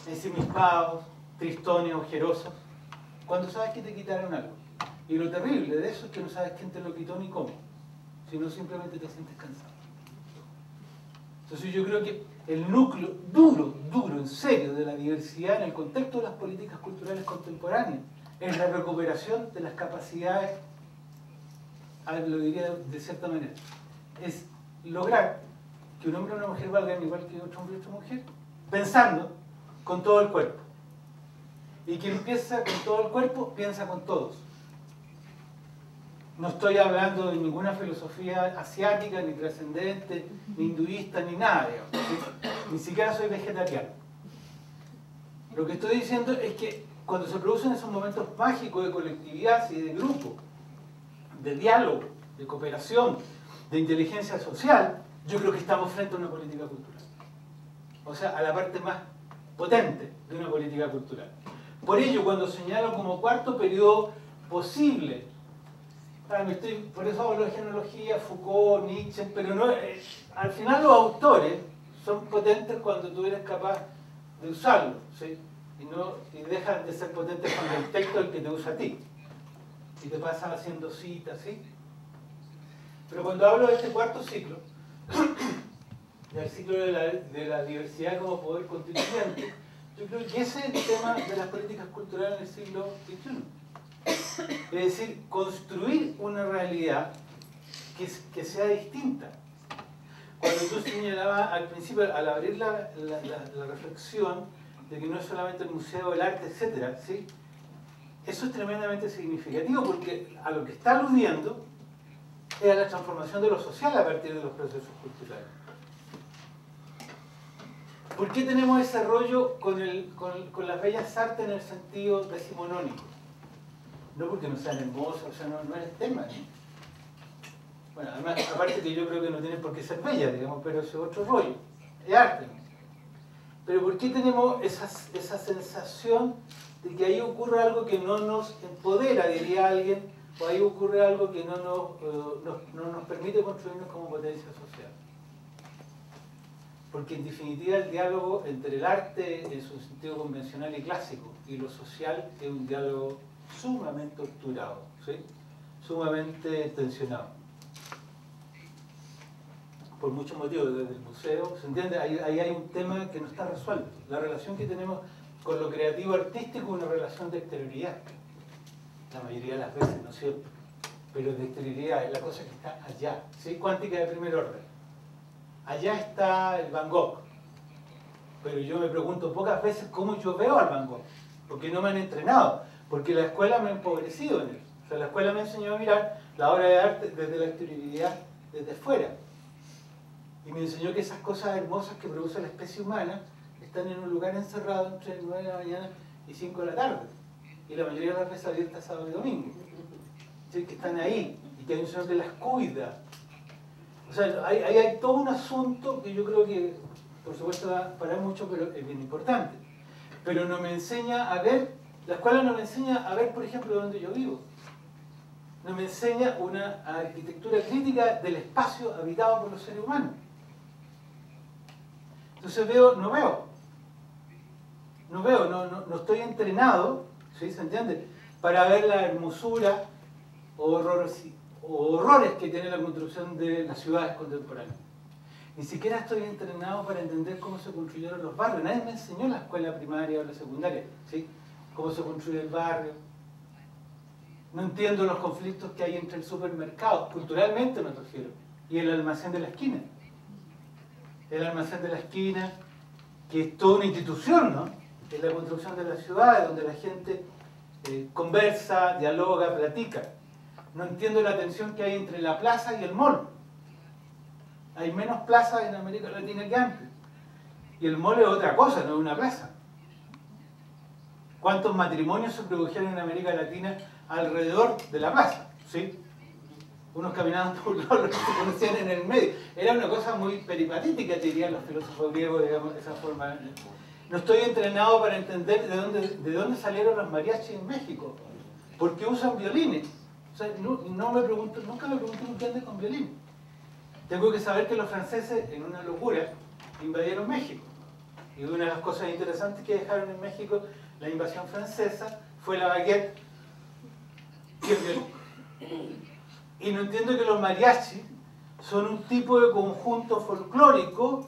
ensimismados, tristones, ojerosos? Cuando sabes que te quitaron algo. Y lo terrible de eso es que no sabes quién te lo quitó ni cómo, sino simplemente te sientes cansado. Entonces yo creo que el núcleo duro, en serio, de la diversidad en el contexto de las políticas culturales contemporáneas es la recuperación de las capacidades, lo diría de cierta manera, es lograr que un hombre o una mujer valgan igual que otro hombre y otra mujer, pensando con todo el cuerpo. Y quien piensa con todo el cuerpo, piensa con todos. No estoy hablando de ninguna filosofía asiática, ni trascendente, ni hinduista, ni nada, digamos, ¿sí? Ni siquiera soy vegetariano. Lo que estoy diciendo es que cuando se producen esos momentos mágicos de colectividad y de grupo, de diálogo, de cooperación, de inteligencia social, yo creo que estamos frente a una política cultural. O sea, a la parte más potente de una política cultural. Por ello, cuando señalo como cuarto periodo posible, por eso hablo de genealogía, Foucault, Nietzsche, pero no, al final los autores son potentes cuando tú eres capaz de usarlos, ¿sí? Y dejan de ser potentes cuando el texto es el que te usa a ti. Y te pasas haciendo citas, ¿sí? Pero cuando hablo de este cuarto ciclo, del ciclo de la diversidad como poder constituyente, yo creo que ese es el tema de las políticas culturales en el siglo XXI. Es decir, construir una realidad que sea distinta. Cuando tú señalabas al principio, al abrir la reflexión, de que no es solamente el museo del arte, etc., ¿sí? Eso es tremendamente significativo porque a lo que está aludiendo es a la transformación de lo social a partir de los procesos culturales. ¿Por qué tenemos ese rollo con las bellas artes en el sentido decimonónico? No porque no sean hermosas, o sea, no es el tema, ¿no? Bueno, además, aparte que yo creo que no tienen por qué ser bellas, digamos, pero ese es otro rollo, es arte, ¿no? Pero ¿por qué tenemos esa sensación de que ahí ocurre algo que no nos empodera, diría alguien, o ahí ocurre algo que no nos permite construirnos como potencia social. Porque en definitiva el diálogo entre el arte en su sentido convencional y clásico y lo social es un diálogo sumamente torturado, ¿sí? Sumamente tensionado. Por muchos motivos, desde el museo, ¿se entiende? Ahí hay un tema que no está resuelto. La relación que tenemos con lo creativo artístico es una relación de exterioridad. La mayoría de las veces, ¿no es cierto? Pero de exterioridad es la cosa que está allá, ¿sí? Cuántica de primer orden. Allá está el Van Gogh. Pero yo me pregunto pocas veces cómo yo veo al Van Gogh. Porque no me han entrenado. Porque la escuela me ha empobrecido en eso. O sea, la escuela me enseñó a mirar la obra de arte desde la exterioridad, desde fuera. Y me enseñó que esas cosas hermosas que produce la especie humana están en un lugar encerrado entre 9 de la mañana y 5 de la tarde. Y la mayoría de las veces abiertas sábado y domingo. ¿Sí? Que están ahí y que hay un señor que las cuida. O sea, hay todo un asunto que yo creo que, por supuesto, va a parar mucho, pero es bien importante. Pero no me enseña a ver, la escuela no me enseña a ver, por ejemplo, dónde yo vivo. No me enseña una arquitectura crítica del espacio habitado por los seres humanos. Entonces no estoy entrenado, ¿sí? ¿Se entiende? Para ver la hermosura o horrores que tiene la construcción de las ciudades contemporáneas. Ni siquiera estoy entrenado para entender cómo se construyeron los barrios. Nadie me enseñó en la escuela primaria o la secundaria, ¿sí? Cómo se construye el barrio. No entiendo los conflictos que hay entre el supermercado, culturalmente me refiero, y el almacén de la esquina. El almacén de la esquina, que es toda una institución, ¿no? Es la construcción de las ciudades, donde la gente conversa, dialoga, platica. No entiendo la tensión que hay entre la plaza y el mall. Hay menos plazas en América Latina que antes. Y el mall es otra cosa, no es una plaza. ¿Cuántos matrimonios se produjeron en América Latina alrededor de la plaza? ¿Sí? Unos caminaban por un lado, otros se conocían en el medio. Era una cosa muy peripatética, dirían los filósofos griegos, digamos, de esa forma. No estoy entrenado para entender de dónde salieron los mariachis en México. ¿Por qué usan violines? O sea, nunca me pregunté por qué andan con violines. Tengo que saber que los franceses, en una locura, invadieron México. Y una de las cosas interesantes que dejaron en México la invasión francesa fue la baguette y el violín. Y no entiendo que los mariachis son un tipo de conjunto folclórico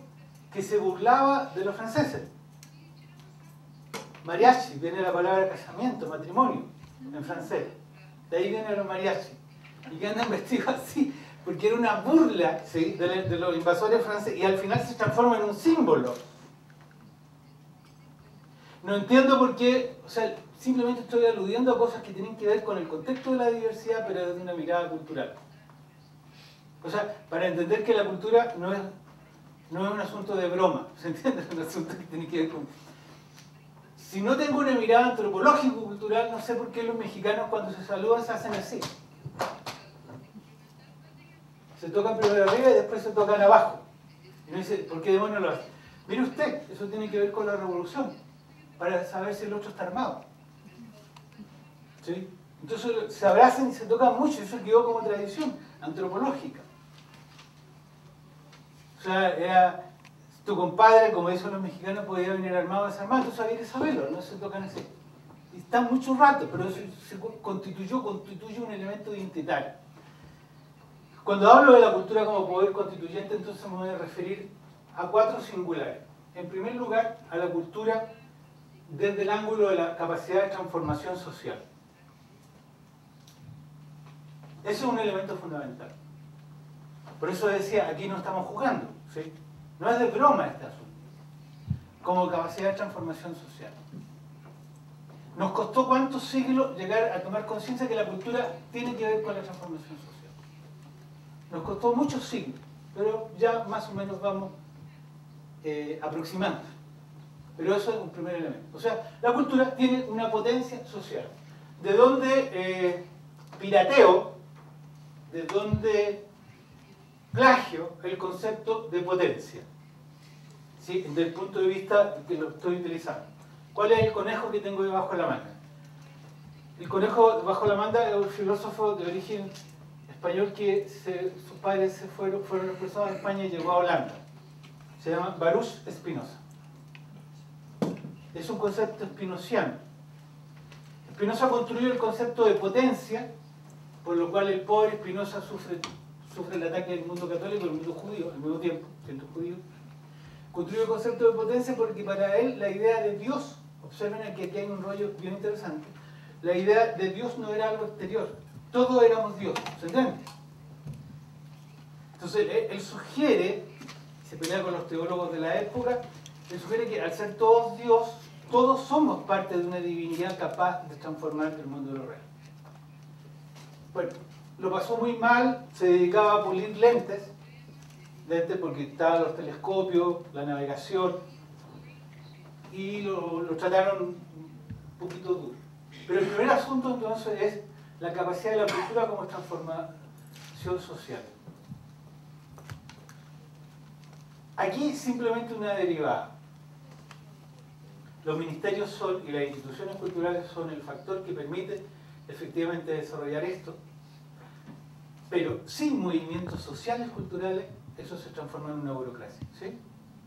que se burlaba de los franceses. Mariachi, viene la palabra casamiento, matrimonio, en francés. De ahí vienen los mariachis. Y que andan vestidos así, porque era una burla, ¿sí?, de los invasores franceses, y al final se transforma en un símbolo. No entiendo por qué, o sea, simplemente estoy aludiendo a cosas que tienen que ver con el contexto de la diversidad, pero desde una mirada cultural. O sea, para entender que la cultura no es un asunto de broma, ¿se entiende? Es un asunto que tiene que ver con... Si no tengo una mirada antropológico-cultural, no sé por qué los mexicanos cuando se saludan se hacen así. Se tocan primero arriba y después se tocan abajo. Y uno dice, ¿por qué demonios lo hacen? Mire usted, eso tiene que ver con la revolución, para saber si el otro está armado. ¿Sí? Entonces se abrazan y se tocan mucho, eso quedó como tradición antropológica. O sea, era tu compadre, como dicen los mexicanos, podía venir armado o desarmado, entonces había que saberlo, no se tocan así. Y están mucho rato, pero eso constituye un elemento identitario. Cuando hablo de la cultura como poder constituyente, entonces me voy a referir a 4 singulares. En primer lugar, a la cultura desde el ángulo de la capacidad de transformación social. Ese es un elemento fundamental. Por eso decía, aquí no estamos jugando, ¿sí? No es de broma este asunto. Como capacidad de transformación social. Nos costó cuántos siglos llegar a tomar conciencia que la cultura tiene que ver con la transformación social. Nos costó muchos siglos, pero ya más o menos vamos aproximando. Pero eso es un primer elemento. O sea, la cultura tiene una potencia social. De donde pirateo, de donde plagio el concepto de potencia. ¿Sí? Desde el punto de vista que lo estoy utilizando. ¿Cuál es el conejo que tengo debajo de la manga? El conejo bajo la manta es un filósofo de origen español que sus padres fueron expulsados de España y llegó a Holanda. Se llama Baruch Spinoza. Es un concepto spinociano. Spinoza construyó el concepto de potencia, por lo cual el pobre Spinoza sufre el ataque del mundo católico y del mundo judío al mismo tiempo, siendo judío. Construyó el concepto de potencia porque para él la idea de Dios, observen aquí hay un rollo bien interesante, la idea de Dios no era algo exterior, todos éramos Dios, ¿se entiende? Entonces él sugiere, se pelea con los teólogos de la época, él sugiere que al ser todos Dios, todos somos parte de una divinidad capaz de transformar el mundo de lo real. Bueno, lo pasó muy mal, se dedicaba a pulir lentes porque estaban los telescopios, la navegación, y lo trataron un poquito duro. Pero el primer asunto entonces es la capacidad de la cultura como transformación social. Aquí simplemente una derivada. Los ministerios y las instituciones culturales son el factor que permite efectivamente desarrollar esto, pero sin movimientos sociales culturales eso se transforma en una burocracia, ¿sí?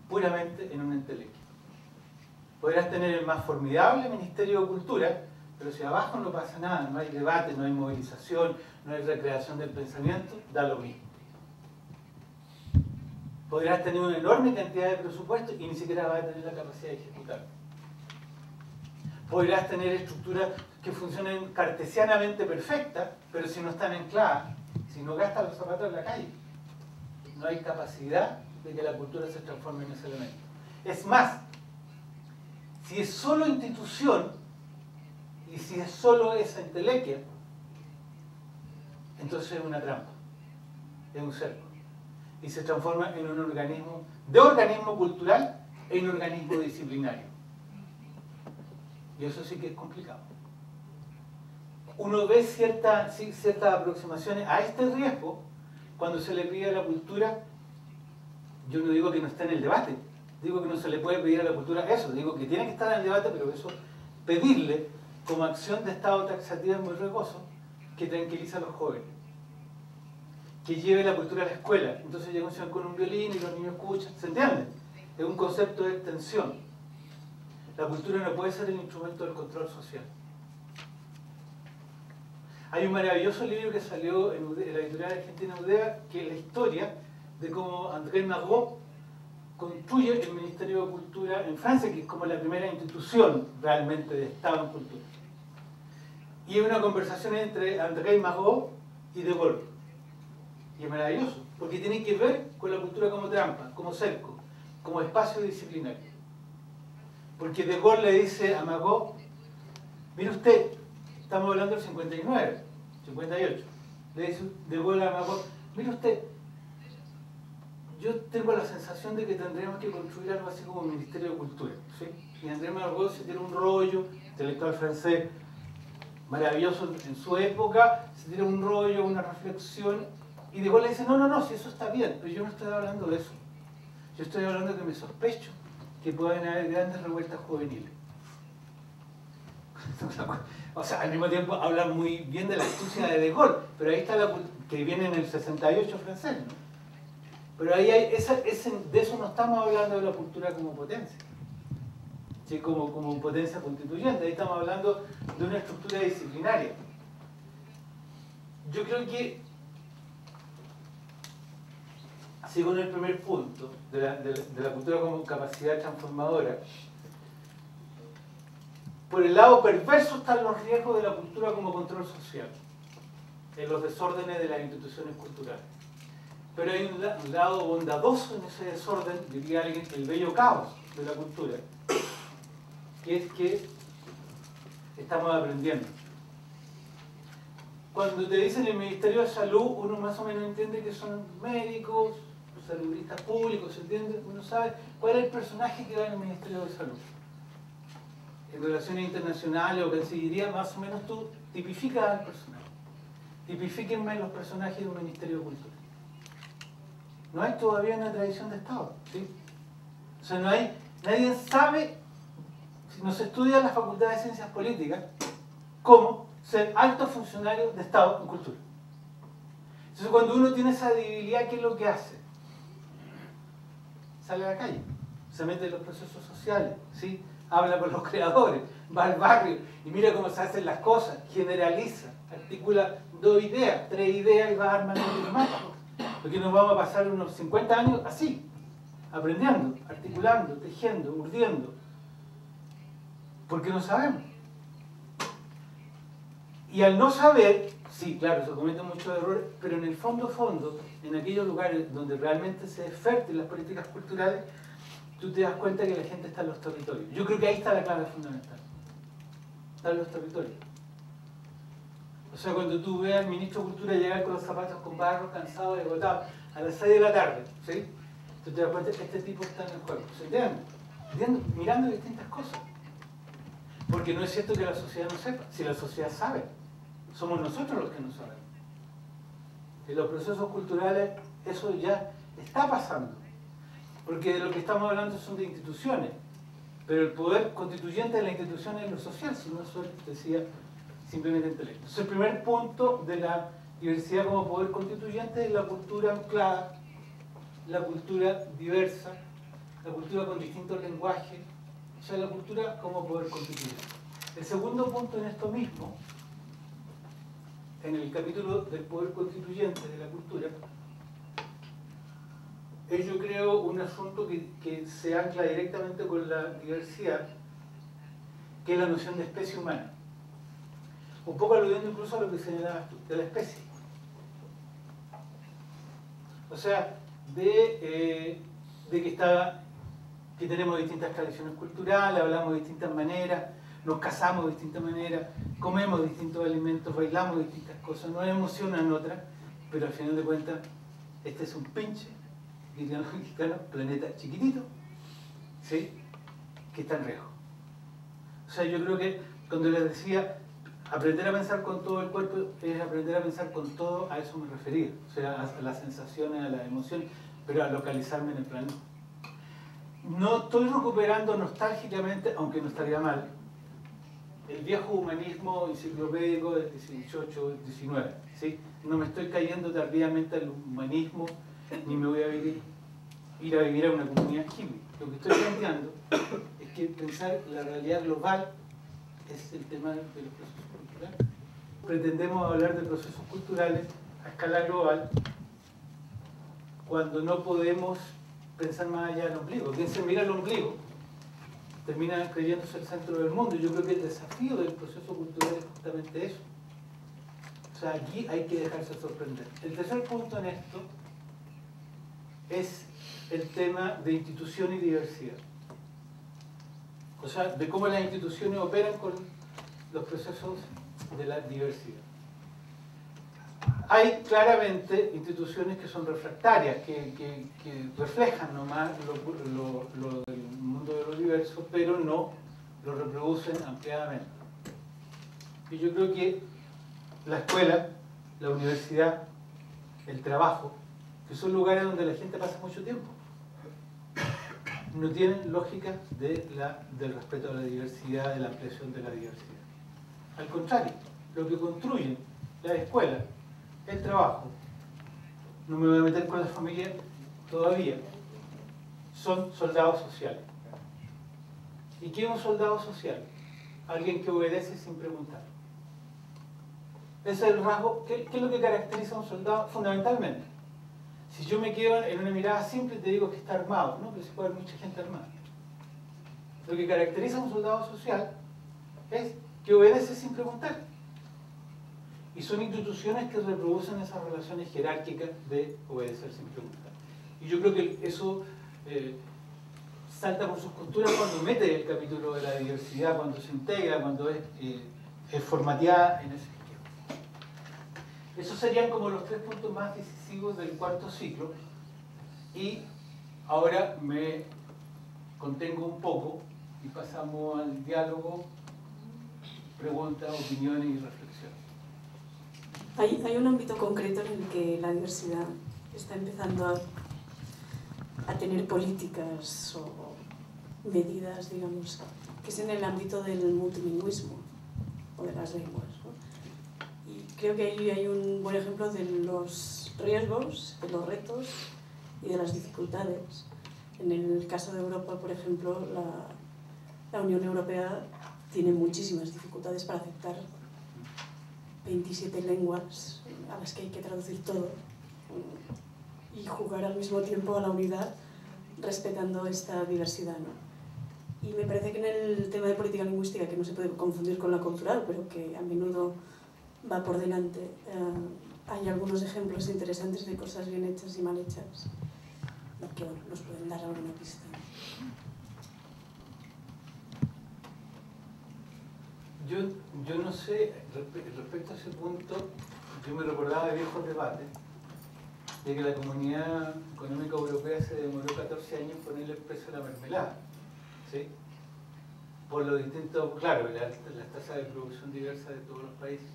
Puramente en una entelequia. Podrás tener el más formidable Ministerio de Cultura, pero si abajo no pasa nada, no hay debate, no hay movilización, no hay recreación del pensamiento, da lo mismo. Podrás tener una enorme cantidad de presupuesto y ni siquiera vas a tener la capacidad de ejecutar. Podrás tener estructuras que funcionen cartesianamente perfectas, pero si no están ancladas, si no gastas los zapatos en la calle, no hay capacidad de que la cultura se transforme en ese elemento. Es más, si es solo institución y si es solo esa entelequia, entonces es una trampa, es un cerco, y se transforma en un organismo cultural en un organismo disciplinario. Y eso sí que es complicado. Uno ve ciertas aproximaciones a este riesgo cuando se le pide a la cultura. Yo no digo que no esté en el debate, digo que no se le puede pedir a la cultura eso, digo que tiene que estar en el debate, pero eso, pedirle como acción de Estado taxativa es muy riesgoso, que tranquiliza a los jóvenes. Que lleve la cultura a la escuela. Entonces llega un señor con un violín y los niños escuchan, ¿se entiende? Es un concepto de extensión. La cultura no puede ser el instrumento del control social. Hay un maravilloso libro que salió en la editorial argentina Udea, que es la historia de cómo André Malraux construye el Ministerio de Cultura en Francia, que es como la primera institución realmente de Estado en cultura. Y hay una conversación entre André Malraux y De Gaulle. Y es maravilloso, porque tiene que ver con la cultura como trampa, como cerco, como espacio disciplinario. Porque De Gaulle le dice a Malraux, mire usted, estamos hablando del 59, 58, le dice De Gaulle a Malraux, mire usted, yo tengo la sensación de que tendríamos que construir algo así como un Ministerio de Cultura, ¿sí? Y André Malraux se tira un rollo, intelectual francés maravilloso en su época, se tira un rollo, una reflexión, y De Gaulle le dice, no, si eso está bien, pero yo no estoy hablando de eso. Yo estoy hablando de que me sospecho que pueden haber grandes revueltas juveniles. O sea, al mismo tiempo habla muy bien de la astucia de Gaulle, pero ahí está que viene en el 68 francés, ¿no? Pero ahí hay, de eso no estamos hablando de la cultura como potencia, ¿sí? como potencia constituyente, ahí estamos hablando de una estructura disciplinaria. Yo creo que, según el primer punto, de la cultura como capacidad transformadora, por el lado perverso están los riesgos de la cultura como control social, en los desórdenes de las instituciones culturales. Pero hay un lado bondadoso en ese desorden, diría alguien, el bello caos de la cultura, que es que estamos aprendiendo. Cuando te dicen el Ministerio de Salud, uno más o menos entiende que son médicos, saludistas públicos, ¿se entiende? Uno sabe cuál es el personaje que va en el Ministerio de Salud. En relaciones internacionales o cancillería, más o menos tú tipificas al personaje. Tipifíquenme los personajes de un Ministerio de Cultura. No hay todavía una tradición de Estado, ¿sí? O sea, nadie sabe, si no se estudia en la Facultad de Ciencias Políticas, como ser alto funcionario de Estado en cultura. Entonces, cuando uno tiene esa debilidad, ¿qué es lo que hace? Sale a la calle, se mete en los procesos sociales, ¿sí? Habla con los creadores, va al barrio y mira cómo se hacen las cosas, generaliza, articula 2 ideas, 3 ideas y va armando el mapa. Porque nos vamos a pasar unos 50 años así, aprendiendo, articulando, tejiendo, urdiendo, porque no sabemos. Y al no saber, sí, claro, se cometen muchos errores, pero en el fondo, en aquellos lugares donde realmente se es fértil las políticas culturales, tú te das cuenta que la gente está en los territorios. Yo creo que ahí está la clave fundamental. Está en los territorios. O sea, cuando tú veas al ministro de Cultura llegar con los zapatos con barro, cansado y agotado, a las 6 de la tarde, ¿sí? Tú te das cuenta que este tipo está en el juego. ¿Se entiende? Mirando distintas cosas. Porque no es cierto que la sociedad no sepa. Si la sociedad sabe, somos nosotros los que no sabemos. En los procesos culturales eso ya está pasando. Porque de lo que estamos hablando son de instituciones. Pero el poder constituyente de la institución es lo social, si no solo, decía, simplemente intelecto. Entonces, el primer punto de la diversidad como poder constituyente es la cultura anclada, la cultura diversa, la cultura con distintos lenguajes, o sea, la cultura como poder constituyente. El segundo punto en esto mismo, en el capítulo del poder constituyente de la cultura, es, yo creo, un asunto que se ancla directamente con la diversidad, que es la noción de especie humana. Un poco aludiendo incluso a lo que señalabas tú, de la especie. O sea, de que tenemos distintas tradiciones culturales, hablamos de distintas maneras, nos casamos de distintas maneras, comemos distintos alimentos, bailamos distintas cosas, nos emocionan otras, pero al final de cuentas, este es un pinche, dirían los mexicanos, planeta chiquitito, ¿sí? Que está en riesgo. O sea, yo creo que cuando les decía aprender a pensar con todo el cuerpo es aprender a pensar con todo, a eso me refería, o sea, a las sensaciones, a las emociones, pero a localizarme en el planeta. No estoy recuperando nostálgicamente, aunque no estaría mal, el viejo humanismo enciclopédico del 18, 19, ¿sí? No me estoy cayendo tardíamente al humanismo, ni me voy a ir a vivir a una comunidad hippie. Lo que estoy planteando es que pensar la realidad global es el tema de los procesos culturales. Pretendemos hablar de procesos culturales a escala global cuando no podemos pensar más allá del ombligo. Quien se mira al ombligo termina creyéndose el centro del mundo. Yo creo que el desafío del proceso cultural es justamente eso. O sea, aquí hay que dejarse sorprender. El tercer punto en esto es el tema de institución y diversidad. O sea, de cómo las instituciones operan con los procesos de la diversidad. Hay claramente instituciones que son refractarias, que reflejan nomás lo del mundo de lo diverso, pero no lo reproducen ampliadamente. Y yo creo que la escuela, la universidad, el trabajo, que son lugares donde la gente pasa mucho tiempo, no tienen lógica del respeto a la diversidad, de la ampliación de la diversidad. Al contrario, lo que construyen la escuela, el trabajo, no me voy a meter con la familia todavía, son soldados sociales. ¿Y qué es un soldado social? Alguien que obedece sin preguntar. Ese es el rasgo. ¿Qué es lo que caracteriza a un soldado? Fundamentalmente, si yo me quedo en una mirada simple y te digo que está armado, ¿no? Pero sí puede haber mucha gente armada. Lo que caracteriza a un soldado social es que obedece sin preguntar. Y son instituciones que reproducen esas relaciones jerárquicas de obedecer sin preguntar. Y yo creo que eso salta por sus costuras cuando mete el capítulo de la diversidad, cuando se integra, cuando es formateada en ese esquema. Esos serían como los 3 puntos más decisivos del cuarto ciclo. Y ahora me contengo un poco y pasamos al diálogo, preguntas, opiniones y reflexiones. Hay un ámbito concreto en el que la diversidad está empezando a tener políticas o medidas, digamos, que es en el ámbito del multilingüismo. o de las lenguas, ¿no? Y creo que ahí hay un buen ejemplo de los riesgos, de los retos y de las dificultades. En el caso de Europa, por ejemplo, la Unión Europea tiene muchísimas dificultades para aceptar 27 lenguas a las que hay que traducir todo y jugar al mismo tiempo a la unidad respetando esta diversidad, ¿no? Y me parece que en el tema de política lingüística, que no se puede confundir con la cultural, pero que a menudo va por delante, hay algunos ejemplos interesantes de cosas bien hechas y mal hechas y que nos pueden dar alguna pista. Yo no sé, respecto a ese punto, yo me recordaba de viejos debates de que la Comunidad Económica Europea se demoró 14 años en ponerle el precio a la mermelada, ¿sí? Por los distintos, claro, las tasas de producción diversas de todos los países.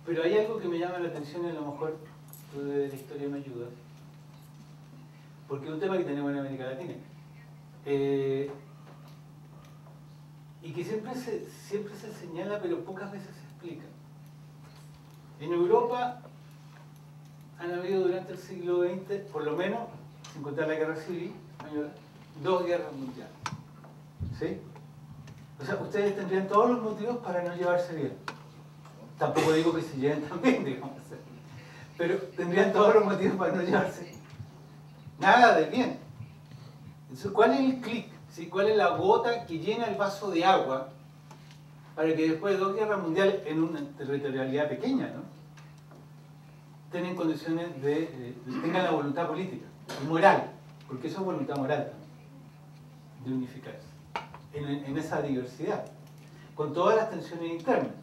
Pero hay algo que me llama la atención y a lo mejor tú de la historia me ayudas, porque es un tema que tenemos en América Latina. Y que siempre se señala, pero pocas veces se explica. En Europa han habido durante el siglo XX, por lo menos, sin contar la guerra civil española, 2 guerras mundiales. ¿Sí? O sea, ustedes tendrían todos los motivos para no llevarse bien. Tampoco digo que se lleven tan bien, digamos. Pero tendrían todos los motivos para no llevarse nada de bien. Entonces, ¿cuál es el clic? ¿Sí? ¿Cuál es la gota que llena el vaso de agua para que después de 2 guerras mundiales, en una territorialidad pequeña, ¿no?, tengan condiciones tengan la voluntad política y moral, porque eso es voluntad moral también, de unificarse en esa diversidad, con todas las tensiones internas,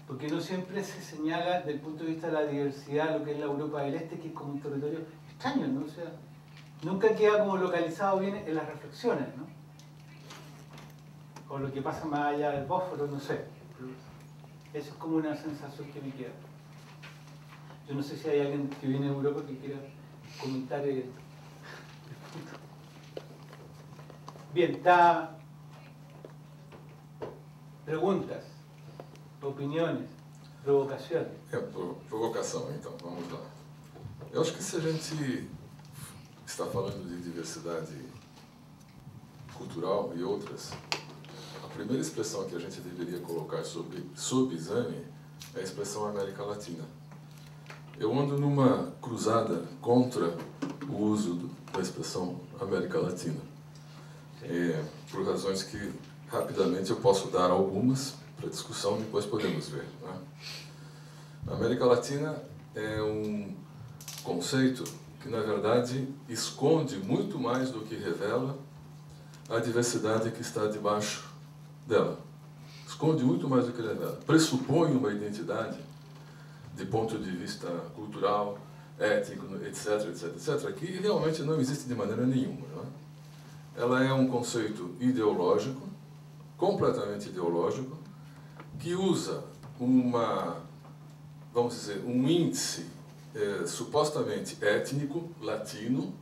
porque no siempre se señala desde el punto de vista de la diversidad lo que es la Europa del Este, que es como un territorio extraño, ¿no? O sea, nunca queda como localizado bien en las reflexiones, ¿no? O lo que pasa más allá del Bósforo, no sé. Eso es como una sensación que me queda. Yo no sé si hay alguien que viene de Europa que quiera comentar. Bien, está. Preguntas, opiniões, provocações. Provocação, então, vamos lá. Eu acho que se a gente está falando de diversidade cultural e outras, a primeira expressão que a gente deveria colocar sob exame é a expressão América Latina. Eu ando numa cruzada contra o uso da expressão América Latina, por razões que rapidamente eu posso dar algumas para discussão, depois podemos ver, né? A América Latina é um conceito que, na verdade, esconde muito mais do que revela a diversidade que está debaixo dela. Esconde muito mais do que revela. Pressupõe uma identidade de ponto de vista cultural, étnico, etc., etc., etc., que realmente não existe de maneira nenhuma, né? Ela é um conceito ideológico, completamente ideológico, que usa vamos dizer, um índice supostamente étnico, latino,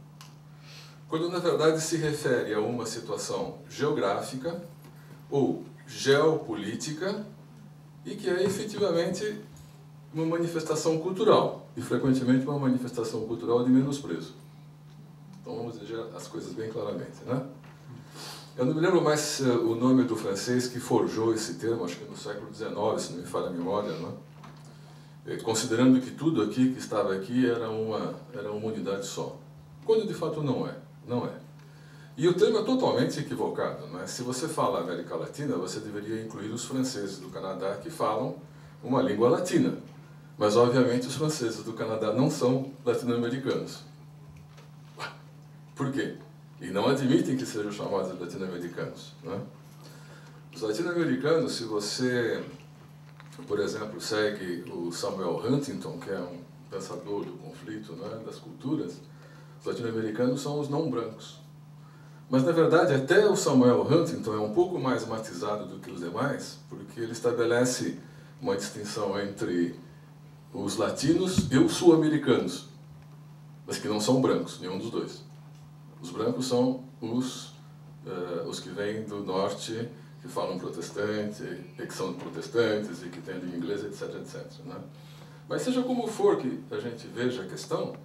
quando na verdade se refere a uma situação geográfica ou geopolítica e que é efetivamente uma manifestação cultural, e frequentemente uma manifestação cultural de menosprezo. Então vamos dizer as coisas bem claramente, né? Eu não me lembro mais o nome do francês que forjou esse termo, acho que no século XIX, se não me falha a memória, né? Considerando que tudo aqui que estava aqui era uma unidade só. Quando de fato não é. Não é. E o termo é totalmente equivocado, né? Se você fala América Latina, você deveria incluir os franceses do Canadá que falam uma língua latina. Mas, obviamente, os franceses do Canadá não são latino-americanos. Por quê? E não admitem que sejam chamados de latino-americanos, né? Os latino-americanos, se você, por exemplo, segue o Samuel Huntington, que é um pensador do conflito, né, das culturas, os latino-americanos são os não-brancos. Mas, na verdade, até o Samuel Huntington é um pouco mais matizado do que os demais, porque ele estabelece uma distinção entre os latinos e os sul-americanos, mas que não são brancos, nenhum dos dois. Os brancos são os que vêm do norte que falam protestante, e que são protestantes e que têm língua inglesa, etc, etc. Né? Mas seja como for que a gente veja a questão,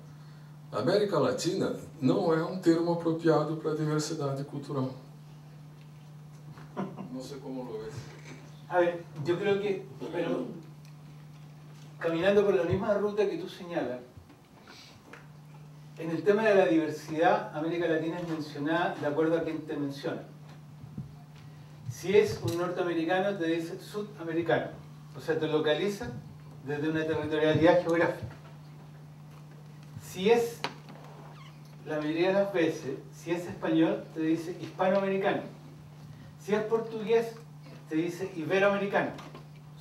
a América Latina não é um termo apropriado para a diversidade cultural. No sé cómo lo ves. A ver, yo creo que, pero caminando por la misma ruta que tú señalas, en el tema de la diversidad, América Latina es mencionada de acuerdo a quien te menciona. Si es un norteamericano, te dice sudamericano, o sea, te localiza desde una territorialidad geográfica. Si es, la mayoría de las veces, si es español, te dice hispanoamericano. Si es portugués, te dice iberoamericano.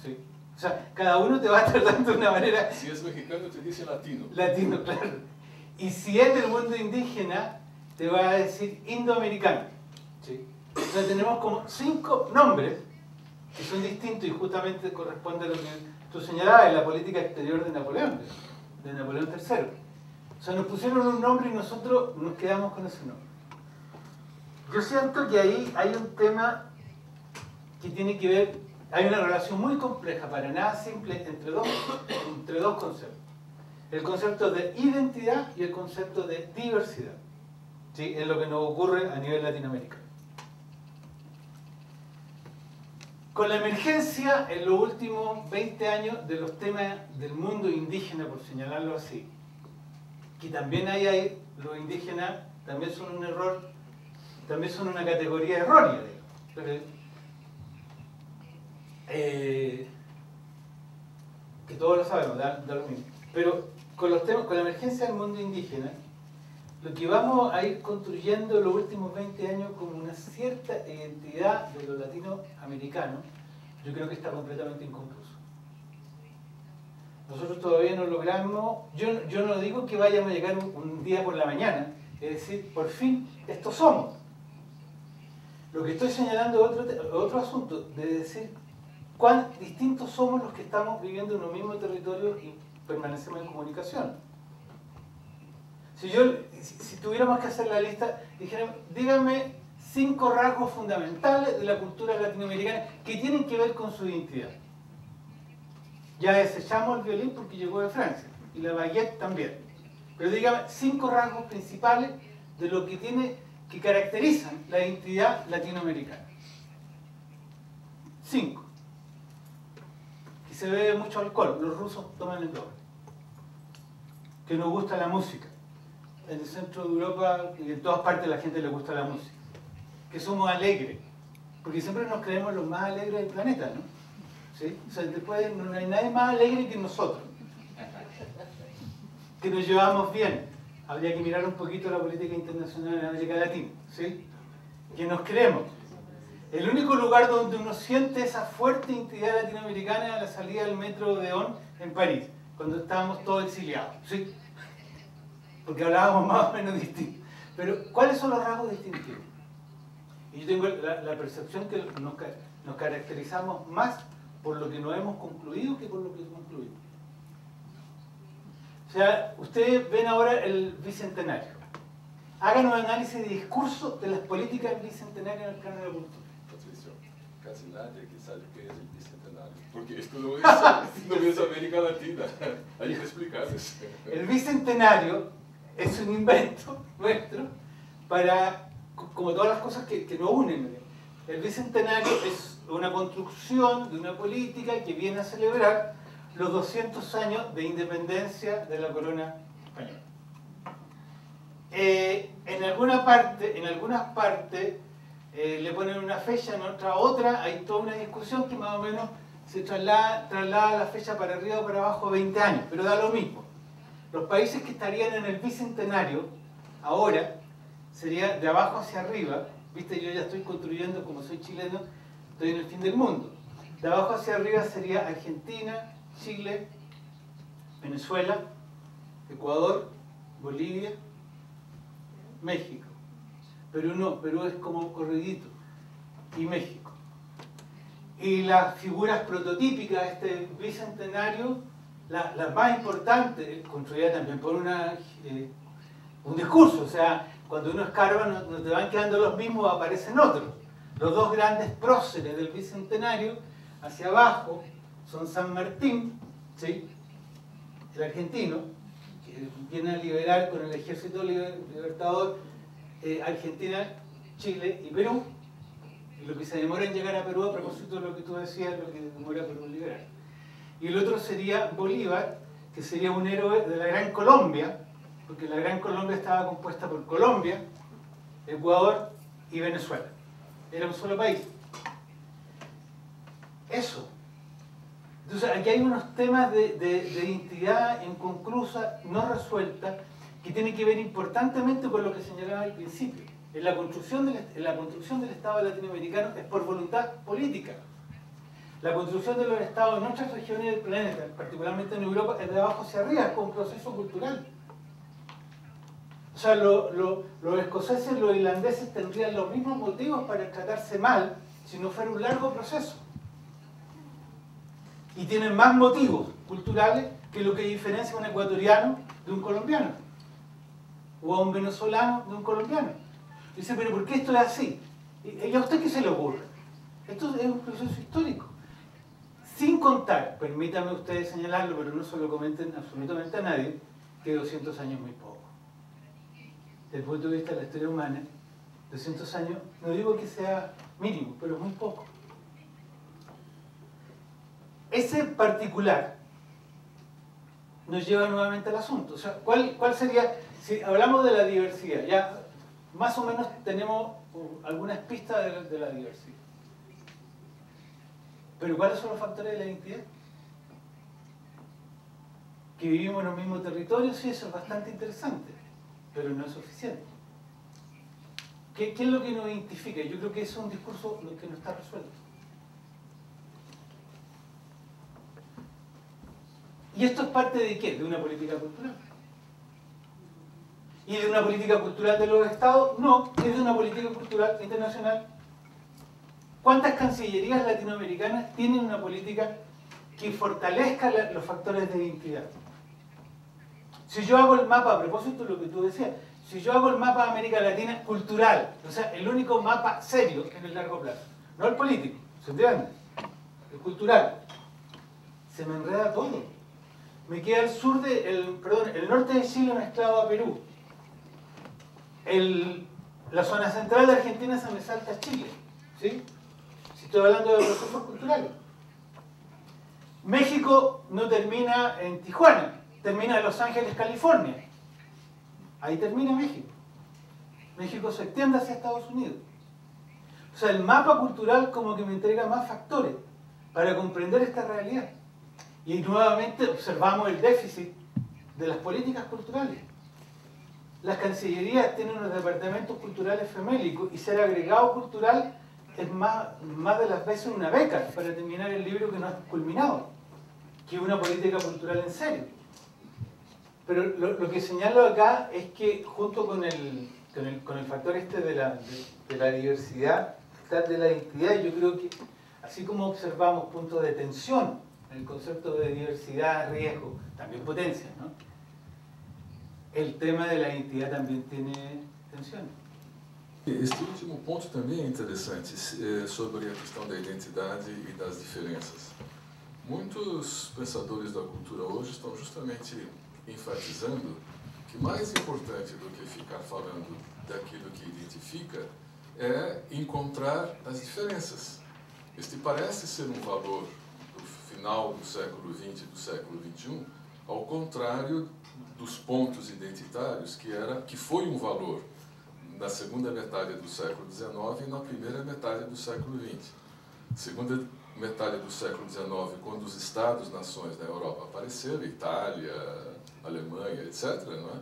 ¿Sí? O sea, cada uno te va tratando de una manera... Si es mexicano, te dice latino. Latino, claro. Y si es del mundo indígena, te va a decir indoamericano. ¿Sí? Entonces tenemos como 5 nombres que son distintos y justamente corresponde a lo que tú señalabas en la política exterior de Napoleón III. O sea, nos pusieron un nombre y nosotros nos quedamos con ese nombre. Yo siento que ahí hay un tema que tiene que ver, hay una relación muy compleja, para nada simple, entre dos conceptos. El concepto de identidad y el concepto de diversidad. ¿Sí? Es lo que nos ocurre a nivel latinoamericano. Con la emergencia en los últimos 20 años de los temas del mundo indígena, por señalarlo así, que también hay ahí, los indígenas también son un error, también son una categoría errónea, que todos lo sabemos, da lo mismo. Pero con los temas, con la emergencia del mundo indígena, lo que vamos a ir construyendo en los últimos 20 años como una cierta identidad de los latinoamericanos, yo creo que está completamente inconcluso. Nosotros todavía no logramos, yo no digo que vayamos a llegar un día por la mañana, es decir, por fin, estos somos. Lo que estoy señalando es otro asunto, de decir cuán distintos somos los que estamos viviendo en un mismo territorio y permanecemos en comunicación. Si tuviéramos que hacer la lista, dijéramos, díganme 5 rasgos fundamentales de la cultura latinoamericana que tienen que ver con su identidad. Ya desechamos el violín porque llegó de Francia, y la baguette también. Pero dígame 5 rasgos principales de lo que caracterizan la identidad latinoamericana. 5. Que se bebe mucho alcohol, los rusos toman el doble. Que nos gusta la música. En el centro de Europa y en todas partes a la gente le gusta la música. Que somos alegres, porque siempre nos creemos los más alegres del planeta, ¿no? ¿Sí? O sea, después no hay nadie más alegre que nosotros. Que nos llevamos bien. Habría que mirar un poquito la política internacional en América Latina, ¿sí? Que nos creemos. El único lugar donde uno siente esa fuerte identidad latinoamericana es a la salida del metro de Odeón en París, cuando estábamos todos exiliados, ¿sí? Porque hablábamos más o menos distinto. Pero, ¿cuáles son los rasgos distintivos? Y yo tengo la percepción que nos caracterizamos más por lo que no hemos concluido que por lo que concluimos. O sea, ustedes ven ahora el Bicentenario. Hagan un análisis de discurso de las políticas bicentenarias en el plano de la cultura. Patricio, casi nadie que sabe qué es el Bicentenario. Porque esto no es América Latina. Hay que explicarles. El Bicentenario es un invento nuestro para, como todas las cosas que nos unen. El Bicentenario es una construcción de una política que viene a celebrar los 200 años de independencia de la corona española. En algunas partes le ponen una fecha, en otra, hay toda una discusión que más o menos se traslada la fecha para arriba o para abajo 20 años, pero da lo mismo. Los países que estarían en el Bicentenario ahora sería de abajo hacia arriba, viste, yo ya estoy construyendo, como soy chileno, estoy en el fin del mundo. De abajo hacia arriba sería Argentina, Chile, Venezuela, Ecuador, Bolivia, México. Perú no, Perú es como corridito, y México. Y las figuras prototípicas de este bicentenario, las más importantes, construidas también por un discurso, o sea, cuando uno escarba no te van quedando los mismos, aparecen otros. Los dos grandes próceres del Bicentenario, hacia abajo, son San Martín, ¿sí?, el argentino, que viene a liberar con el ejército libertador Argentina, Chile y Perú, y lo que se demora en llegar a Perú, a propósito de lo que tú decías, lo que demora Perú en liberar. Y el otro sería Bolívar, que sería un héroe de la Gran Colombia, porque la Gran Colombia estaba compuesta por Colombia, Ecuador y Venezuela. Era un solo país. Eso. Entonces, aquí hay unos temas de identidad inconclusa, no resuelta, que tienen que ver importantemente con lo que señalaba al principio. En la construcción del Estado latinoamericano es por voluntad política. La construcción de los estados en otras regiones del planeta, particularmente en Europa, es de abajo hacia arriba, es con un proceso cultural. O sea, los escoceses y los irlandeses tendrían los mismos motivos para tratarse mal si no fuera un largo proceso. Y tienen más motivos culturales que lo que diferencia a un ecuatoriano de un colombiano, o a un venezolano de un colombiano. Dice, pero ¿por qué esto es así? ¿Y a usted qué se le ocurre? Esto es un proceso histórico. Sin contar, permítame ustedes señalarlo, pero no se lo comenten absolutamente a nadie, que 200 años es muy poco. Desde el punto de vista de la historia humana, 200 años, no digo que sea mínimo, pero es muy poco. Ese particular nos lleva nuevamente al asunto. O sea, ¿cuál sería, si hablamos de la diversidad, ya más o menos tenemos algunas pistas de la diversidad? Pero ¿cuáles son los factores de la identidad? Que vivimos en los mismos territorios, sí, eso es bastante interesante, pero no es suficiente. ¿Qué es lo que nos identifica? Yo creo que eso es un discurso que no está resuelto. ¿Y esto es parte de qué? De una política cultural. ¿Y de una política cultural de los estados? No, es de una política cultural internacional. ¿Cuántas cancillerías latinoamericanas tienen una política que fortalezca los factores de identidad? Si yo hago el mapa, a propósito de lo que tú decías, si yo hago el mapa de América Latina cultural, o sea, el único mapa serio en el largo plazo, no el político, ¿se entiende? El cultural, se me enreda todo. Me queda el norte de Chile mezclado a Perú. La zona central de Argentina se me salta a Chile, ¿sí? Si estoy hablando de procesos culturales. México no termina en Tijuana, termina en Los Ángeles, California. Ahí termina México. México se extiende hacia Estados Unidos. O sea, el mapa cultural como que me entrega más factores para comprender esta realidad. Y nuevamente observamos el déficit de las políticas culturales. Las cancillerías tienen unos departamentos culturales famélicos y ser agregado cultural es más de las veces una beca para terminar el libro que no es culminado, que una política cultural en serio. Pero lo que señalo acá es que junto con el factor este de la diversidad, de la identidad, yo creo que así como observamos puntos de tensión en el concepto de diversidad, riesgo, también potencia, ¿no? El tema de la identidad también tiene tensión. Este último ponto também é interessante, sobre a questão da identidade e das diferenças. Muitos pensadores da cultura hoje estão justamente enfatizando que mais importante do que ficar falando daquilo que identifica é encontrar as diferenças. Este parece ser um valor do final do século XX e do século XXI, ao contrário dos pontos identitários, que foi um valor na segunda metade do século XIX e na primeira metade do século XX. Segunda metade do século XIX, quando os Estados-nações da Europa apareceram, Itália, Alemanha, etc., não é?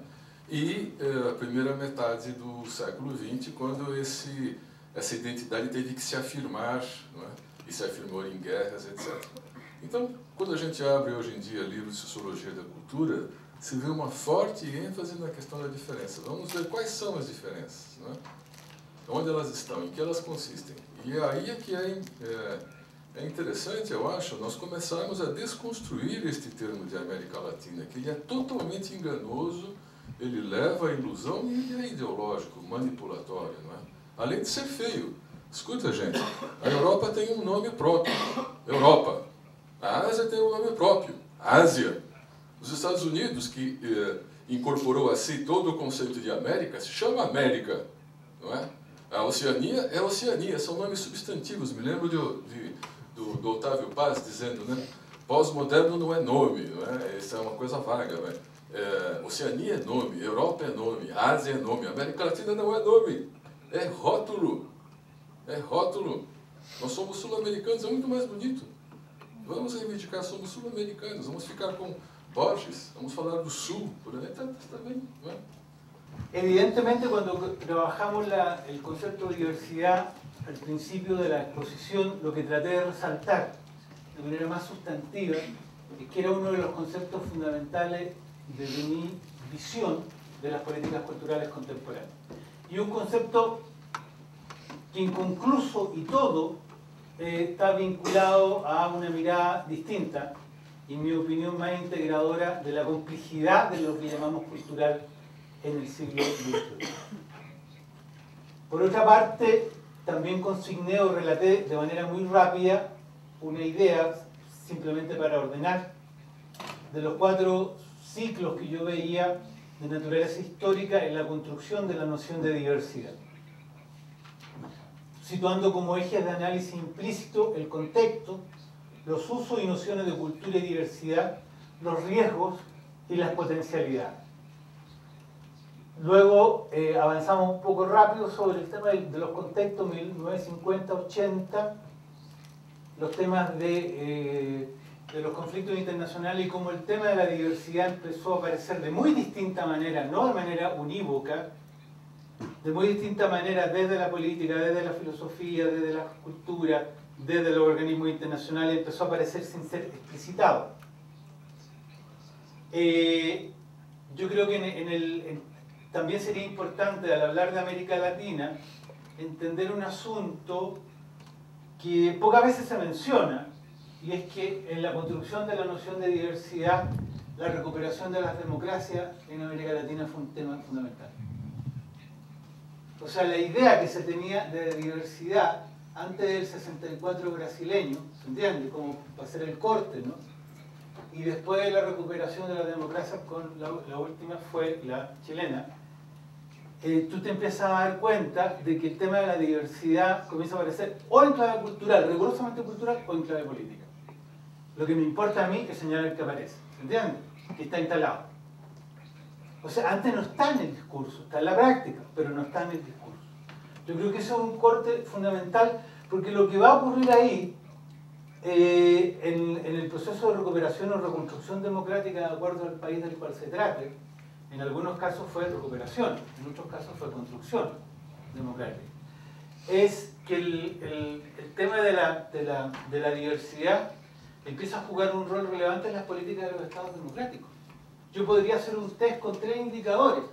E a primeira metade do século XX, quando essa identidade teve que se afirmar, não é? E se afirmou em guerras, etc. Então, quando a gente abre hoje em dia livros de sociologia da cultura, se vê uma forte ênfase na questão da diferença. Vamos ver quais são as diferenças, não é? Onde elas estão, em que elas consistem. E aí é que é interessante, eu acho, nós começarmos a desconstruir este termo de América Latina, que ele é totalmente enganoso, ele leva à ilusão e ele é ideológico, manipulatório, não é? Além de ser feio, Escuta, gente, a Europa tem um nome próprio, Europa. A Ásia tem um nome próprio, Ásia. Os Estados Unidos, que incorporou a si todo o conceito de América, se chama América, não é? A Oceania é Oceania, são nomes substantivos. Me lembro do Otávio Paz dizendo, né? Pós-moderno não é nome, não é? Isso é uma coisa vaga, não é? Oceania é nome, Europa é nome, Ásia é nome, América Latina não é nome, é rótulo. É rótulo. Nós somos sul-americanos, é muito mais bonito. Vamos reivindicar, somos sul-americanos, vamos ficar com Borges, vamos falar do sul, por aí está bem, não é? Evidentemente, cuando trabajamos el concepto de diversidad al principio de la exposición, lo que traté de resaltar de manera más sustantiva es que era uno de los conceptos fundamentales desde mi visión de las políticas culturales contemporáneas. Y un concepto que inconcluso y todo está vinculado a una mirada distinta, y en mi opinión más integradora, de la complejidad de lo que llamamos cultural en el siglo XXI. Por otra parte, también consigné o relaté de manera muy rápida una idea, simplemente para ordenar, de los 4 ciclos que yo veía de naturaleza histórica en la construcción de la noción de diversidad, situando como ejes de análisis implícito el contexto, los usos y nociones de cultura y diversidad, los riesgos y las potencialidades. Luego avanzamos un poco rápido sobre el tema de los contextos 1950-80, los temas de los conflictos internacionales y cómo el tema de la diversidad empezó a aparecer de muy distinta manera, no de manera unívoca, de muy distinta manera desde la política, desde la filosofía, desde la cultura, desde los organismos internacionales, empezó a aparecer sin ser explicitado. Yo creo que también sería importante, al hablar de América Latina, entender un asunto que pocas veces se menciona, y es que en la construcción de la noción de diversidad, la recuperación de las democracias en América Latina fue un tema fundamental. O sea, la idea que se tenía de diversidad antes del 64 brasileño, ¿se entiende? Como para hacer el corte, ¿no? Y después de la recuperación de la democracia, con la última fue la chilena, tú te empiezas a dar cuenta de que el tema de la diversidad comienza a aparecer o en clave cultural, rigurosamente cultural, o en clave política. Lo que me importa a mí es señalar que aparece, ¿se entiende? Que está instalado. O sea, antes no está en el discurso, está en la práctica, pero no está en el discurso. Yo creo que eso es un corte fundamental, porque lo que va a ocurrir ahí, en el proceso de recuperación o reconstrucción democrática de acuerdo al país del cual se trate, en algunos casos fue recuperación, en otros casos fue construcción democrática, es que el tema de la diversidad empieza a jugar un rol relevante en las políticas de los estados democráticos. Yo podría hacer un test con 3 indicadores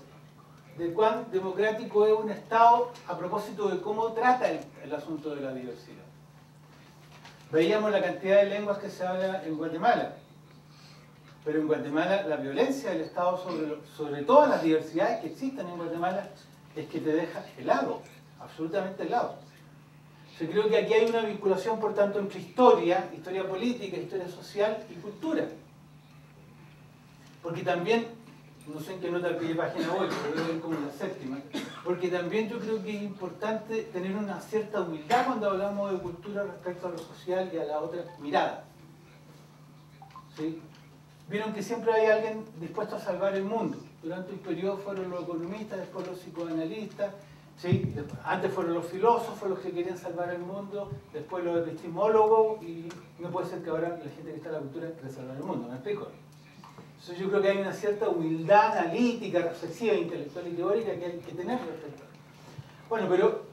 de cuán democrático es un estado a propósito de cómo trata el asunto de la diversidad. Veíamos la cantidad de lenguas que se habla en Guatemala, pero en Guatemala la violencia del Estado sobre todas las diversidades que existen en Guatemala es que te deja helado, absolutamente helado. Yo creo que aquí hay una vinculación, por tanto, entre historia política, historia social y cultura. Porque también, no sé en qué nota al pie de página voy, pero debe ir como en la 7ª, porque también yo creo que es importante tener una cierta humildad cuando hablamos de cultura respecto a lo social y a la otra mirada. ¿Sí? Vieron que siempre hay alguien dispuesto a salvar el mundo. Durante un periodo fueron los economistas, después los psicoanalistas, ¿sí? Antes fueron los filósofos los que querían salvar el mundo, después los epistemólogos, y no puede ser que ahora la gente que está en la cultura quiera salvar el mundo, ¿me explico? Entonces yo creo que hay una cierta humildad analítica, reflexiva, intelectual y teórica que hay que tener respecto. Bueno, pero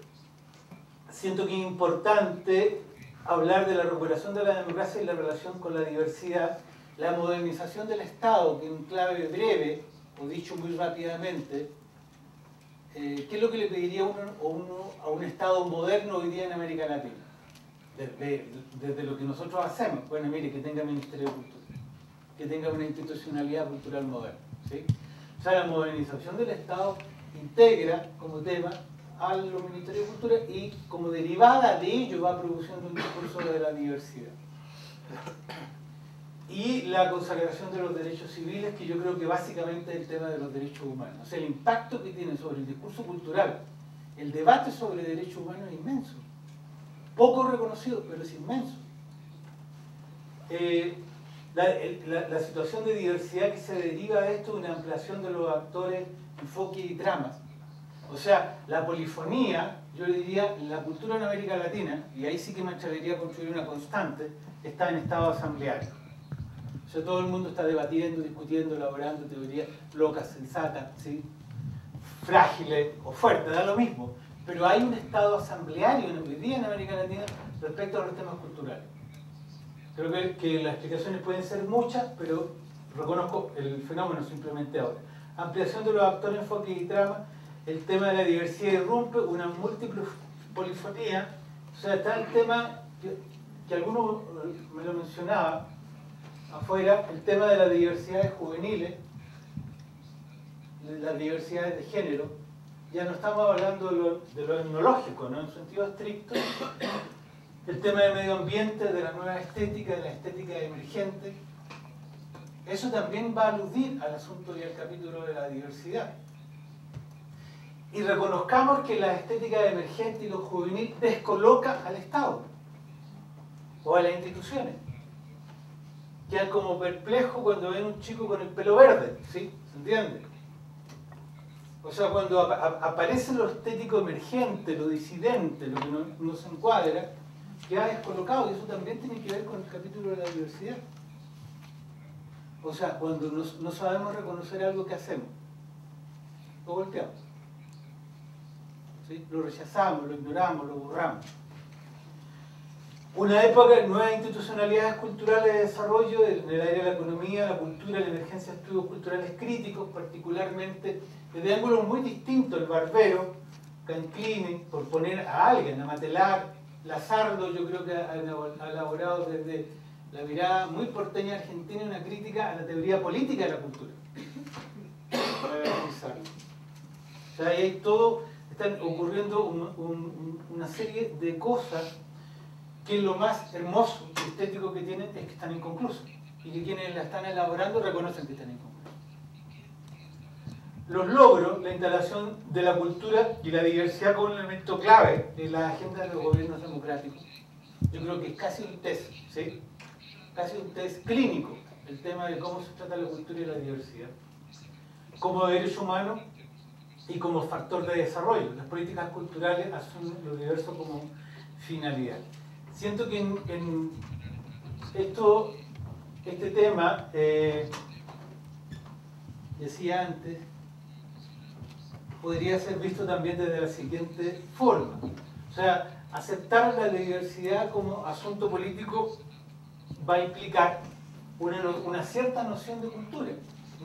siento que es importante hablar de la recuperación de la democracia y la relación con la diversidad, la modernización del Estado, que en clave breve, o dicho muy rápidamente, ¿qué es lo que le pediría uno a un Estado moderno hoy día en América Latina? Desde lo que nosotros hacemos. Bueno, mire, que tenga Ministerio de Cultura, que tenga una institucionalidad cultural moderna, ¿sí? O sea, la modernización del Estado integra como tema a los ministerios de cultura y como derivada de ello va produciendo un discurso de la diversidad. Y la consagración de los derechos civiles, que yo creo que básicamente es el tema de los derechos humanos. O sea, el impacto que tiene sobre el discurso cultural, el debate sobre derechos humanos es inmenso. Poco reconocido, pero es inmenso. La situación de diversidad que se deriva de esto es una ampliación de los actores, enfoques y tramas. O sea, la polifonía, yo le diría, la cultura en América Latina, y ahí sí que me atrevería a construir una constante, está en estado asambleario. O sea, todo el mundo está debatiendo, discutiendo, elaborando teorías locas, sensatas, ¿sí? Frágiles o fuertes, da lo mismo. Pero hay un estado asambleario hoy día en América Latina respecto a los temas culturales. Creo que las explicaciones pueden ser muchas, pero reconozco el fenómeno simplemente ahora. Ampliación de los actores, enfoques y tramas. El tema de la diversidad irrumpe, una múltiple polifonía. O sea, está el tema que alguno me lo mencionaba afuera, el tema de las diversidades juveniles, de las diversidades de género. Ya no estamos hablando de lo etnológico, ¿no? En sentido estricto. El tema del medio ambiente, de la nueva estética, de la estética emergente. Eso también va a aludir al asunto y al capítulo de la diversidad. Y reconozcamos que la estética emergente y lo juvenil descoloca al Estado o a las instituciones. Quedan como perplejos cuando ven un chico con el pelo verde, ¿sí? ¿Se entiende? O sea, cuando aparece lo estético emergente, lo disidente, lo que no se encuadra, queda descolocado, y eso también tiene que ver con el capítulo de la diversidad. O sea, cuando no sabemos reconocer algo que hacemos, lo golpeamos. ¿Sí? Lo rechazamos, lo ignoramos, lo borramos. Una época de nuevas institucionalidades culturales de desarrollo en el área de la economía, la cultura, la emergencia de estudios culturales críticos, particularmente desde ángulos muy distintos, el Barbero, Canclini, por poner a alguien, a Matelar, Lazardo, yo creo que ha elaborado desde la mirada muy porteña argentina una crítica a la teoría política de la cultura. O sea, ahí hay todo, están ocurriendo una serie de cosas que lo más hermoso y estético que tienen es que están inconclusas y que quienes la están elaborando reconocen que están inconclusas. Los logros, la instalación de la cultura y la diversidad como un elemento clave en la agenda de los gobiernos democráticos. Yo creo que es casi un test, ¿sí? Casi un test clínico, el tema de cómo se trata la cultura y la diversidad. Como derecho humano y como factor de desarrollo. Las políticas culturales asumen lo diverso como finalidad. Siento que en este tema, decía antes, podría ser visto también desde la siguiente forma. O sea, aceptar la diversidad como asunto político va a implicar una cierta noción de cultura.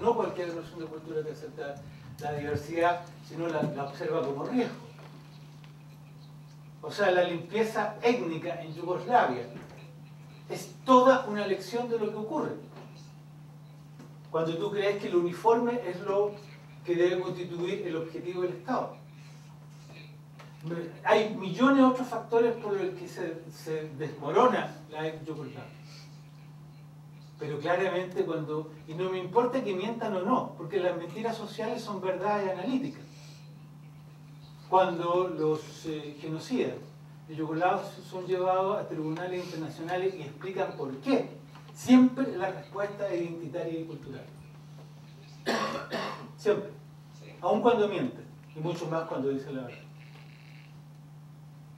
No cualquier noción de cultura que acepta la diversidad, sino la observa como riesgo. O sea, la limpieza étnica en Yugoslavia es toda una lección de lo que ocurre. Cuando tú crees que el uniforme es lo que debe constituir el objetivo del Estado. Hay millones de otros factores por los que se desmorona la ex Yugoslavia. Pero claramente y no me importa que mientan o no, porque las mentiras sociales son verdades analíticas. Cuando los genocidas de yugoslavos son llevados a tribunales internacionales y explican por qué, siempre la respuesta es identitaria y cultural. Siempre. Aun cuando mienten, y mucho más cuando dicen la verdad.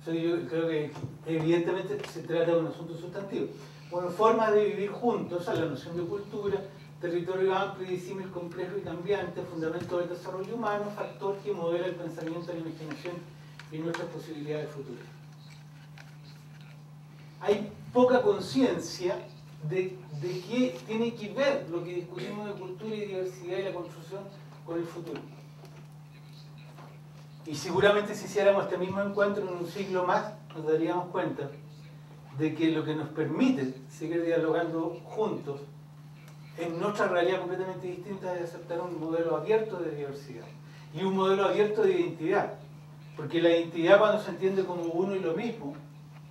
O sea, yo creo que evidentemente se trata de un asunto sustantivo. Bueno, formas de vivir juntos, a la noción de cultura, territorio amplio y disímil, complejo y cambiante, fundamento del desarrollo humano, factor que modela el pensamiento, la imaginación y nuestras posibilidades futuras. Hay poca conciencia de qué tiene que ver lo que discutimos de cultura y diversidad y la construcción con el futuro. Y seguramente si hiciéramos este mismo encuentro en un siglo más, nos daríamos cuenta de que lo que nos permite seguir dialogando juntos en nuestra realidad completamente distinta es aceptar un modelo abierto de diversidad y un modelo abierto de identidad. Porque la identidad, cuando se entiende como uno y lo mismo,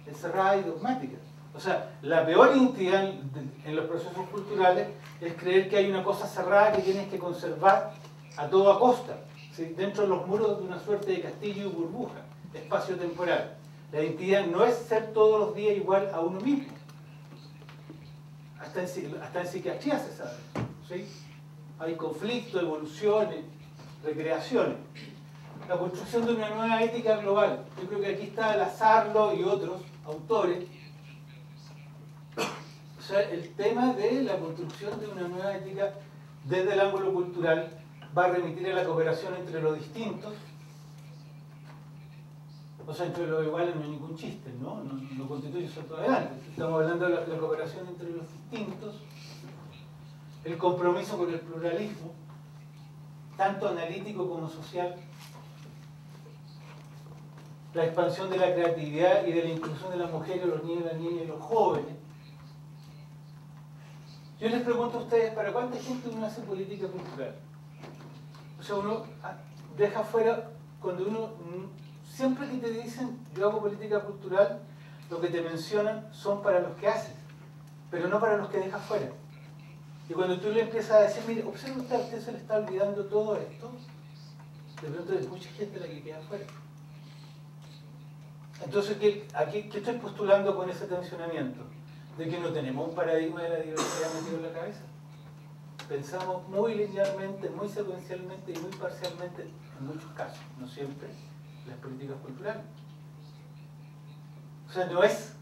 es cerrada y dogmática. O sea, la peor identidad en los procesos culturales es creer que hay una cosa cerrada que tienes que conservar a toda costa, ¿sí? Dentro de los muros de una suerte de castillo y burbuja, espacio-temporal. La identidad no es ser todos los días igual a uno mismo. Hasta en psiquiatría se sabe, ¿sí? Hay conflictos, evoluciones, recreaciones. La construcción de una nueva ética global. Yo creo que aquí está Lazarlo y otros autores. O sea, el tema de la construcción de una nueva ética desde el ángulo cultural va a remitir a la cooperación entre los distintos. O sea, entre los iguales no hay ningún chiste, ¿no? No constituye salto adelante. Estamos hablando de la cooperación entre los distintos, el compromiso con el pluralismo, tanto analítico como social, la expansión de la creatividad y de la inclusión de las mujeres, los niños, las niñas y los jóvenes. Yo les pregunto a ustedes, ¿para cuánta gente uno hace política cultural? O sea, uno deja fuera, cuando uno, siempre que te dicen yo hago política cultural, lo que te mencionan son para los que haces, pero no para los que dejas fuera. Y cuando tú le empiezas a decir, mire, observe usted se le está olvidando todo esto, de pronto hay mucha gente la que queda fuera. Entonces, ¿qué estoy postulando con ese tensionamiento? De que no tenemos un paradigma de la diversidad metido en la cabeza. Pensamos muy linealmente, muy secuencialmente y muy parcialmente, en muchos casos, no siempre, las políticas culturales. O sea, no es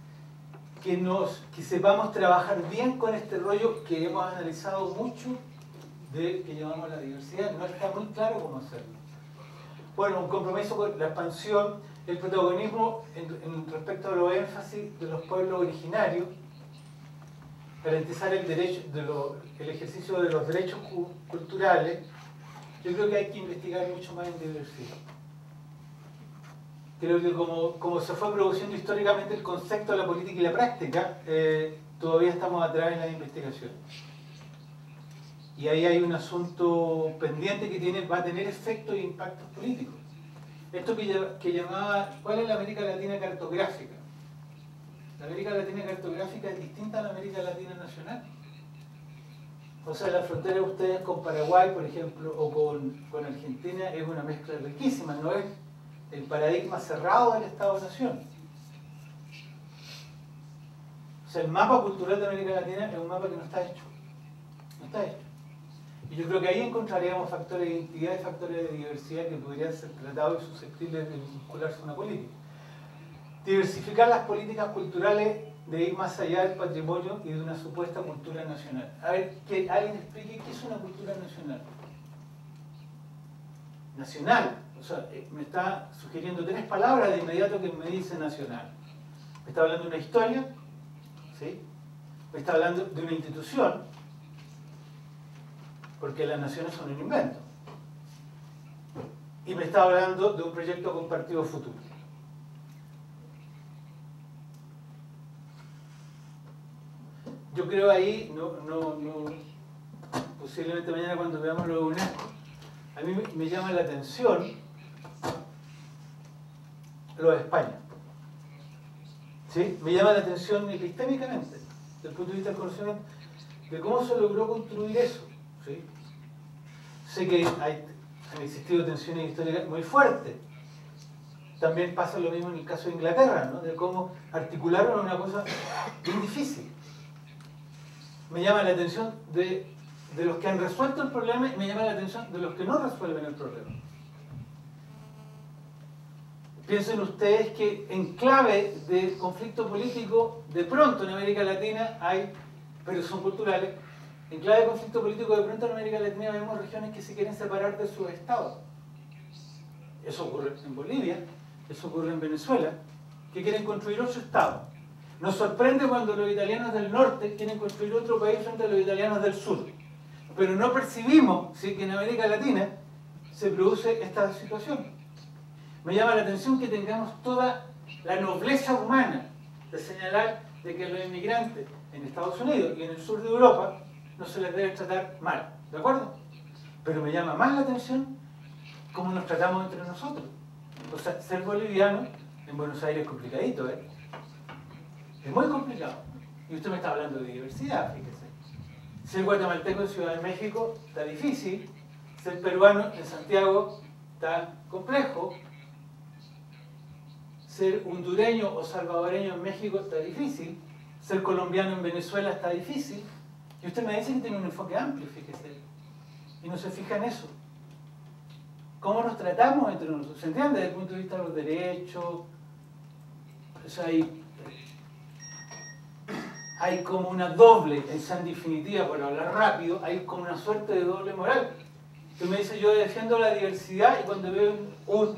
que sepamos trabajar bien con este rollo que hemos analizado mucho de que llamamos la diversidad, no está muy claro cómo hacerlo. Bueno, un compromiso con la expansión, el protagonismo respecto a los énfasis de los pueblos originarios, garantizar el derecho el ejercicio de los derechos culturales. Yo creo que hay que investigar mucho más en diversidad. Creo que como se fue produciendo históricamente el concepto de la política y la práctica, todavía estamos atrás en la investigación. Y ahí hay un asunto pendiente que va a tener efectos e impactos políticos. Esto que llamaba, ¿cuál es la América Latina cartográfica? La América Latina cartográfica es distinta a la América Latina nacional. O sea, la frontera de ustedes con Paraguay, por ejemplo, o con Argentina es una mezcla riquísima, no es el paradigma cerrado del Estado-Nación. O sea, el mapa cultural de América Latina es un mapa que no está hecho. No está hecho. Y yo creo que ahí encontraríamos factores de identidad y factores de diversidad que podrían ser tratados y susceptibles de vincularse a una política. Diversificar las políticas culturales de ir más allá del patrimonio y de una supuesta cultura nacional. A ver, que alguien explique qué es una cultura nacional. Nacional. O sea, me está sugiriendo 3 palabras de inmediato que me dice nacional. Me está hablando de una historia, ¿sí? Me está hablando de una institución, porque las naciones son un invento. Y me está hablando de un proyecto compartido futuro. Yo creo ahí, posiblemente mañana cuando veamos lo de UNESCO, a mí me llama la atención lo de España. ¿Sí? Me llama la atención epistémicamente, desde el punto de vista del conocimiento, de cómo se logró construir eso. ¿Sí? Sé que han existido tensiones históricas muy fuertes. También pasa lo mismo en el caso de Inglaterra, ¿no? De cómo articularon una cosa bien difícil. Me llama la atención de los que han resuelto el problema y me llama la atención de los que no resuelven el problema. Piensen ustedes que en clave de conflicto político, de pronto en América Latina hay, pero son culturales, en clave de conflicto político de pronto en América Latina vemos regiones que se quieren separar de sus estados. Eso ocurre en Bolivia, eso ocurre en Venezuela, que quieren construir otro estado. Nos sorprende cuando los italianos del norte quieren construir otro país frente a los italianos del sur. Pero no percibimos, ¿sí?, que en América Latina se produce esta situación. Me llama la atención que tengamos toda la nobleza humana de señalar de que a los inmigrantes en Estados Unidos y en el sur de Europa no se les debe tratar mal, ¿de acuerdo? Pero me llama más la atención cómo nos tratamos entre nosotros. O sea, ser boliviano en Buenos Aires es complicadito, ¿eh? Es muy complicado. Y usted me está hablando de diversidad, fíjese. Ser guatemalteco en Ciudad de México está difícil. Ser peruano en Santiago está complejo. Ser hondureño o salvadoreño en México está difícil. Ser colombiano en Venezuela está difícil. Y usted me dice que tiene un enfoque amplio, fíjese. Y no se fija en eso. ¿Cómo nos tratamos entre nosotros? ¿Se entiende? Desde el punto de vista de los derechos. O sea, hay como una doble, en definitiva, por hablar rápido, hay como una suerte de doble moral. Tú me dices, yo defiendo la diversidad y cuando veo un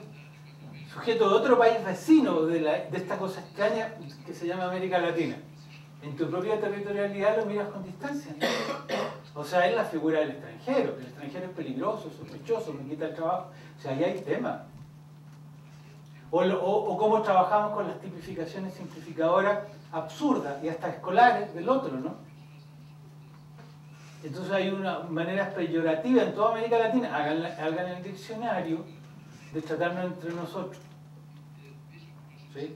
sujeto de otro país vecino de esta cosa extraña que se llama América Latina, en tu propia territorialidad lo miras con distancia, ¿no? O sea, es la figura del extranjero. El extranjero es peligroso, sospechoso, me quita el trabajo. O sea, ahí hay tema. O cómo trabajamos con las tipificaciones simplificadoras absurdas y hasta escolares del otro, ¿no? Entonces hay una manera peyorativa en toda América Latina, hagan el diccionario, de tratarnos entre nosotros. ¿Sí?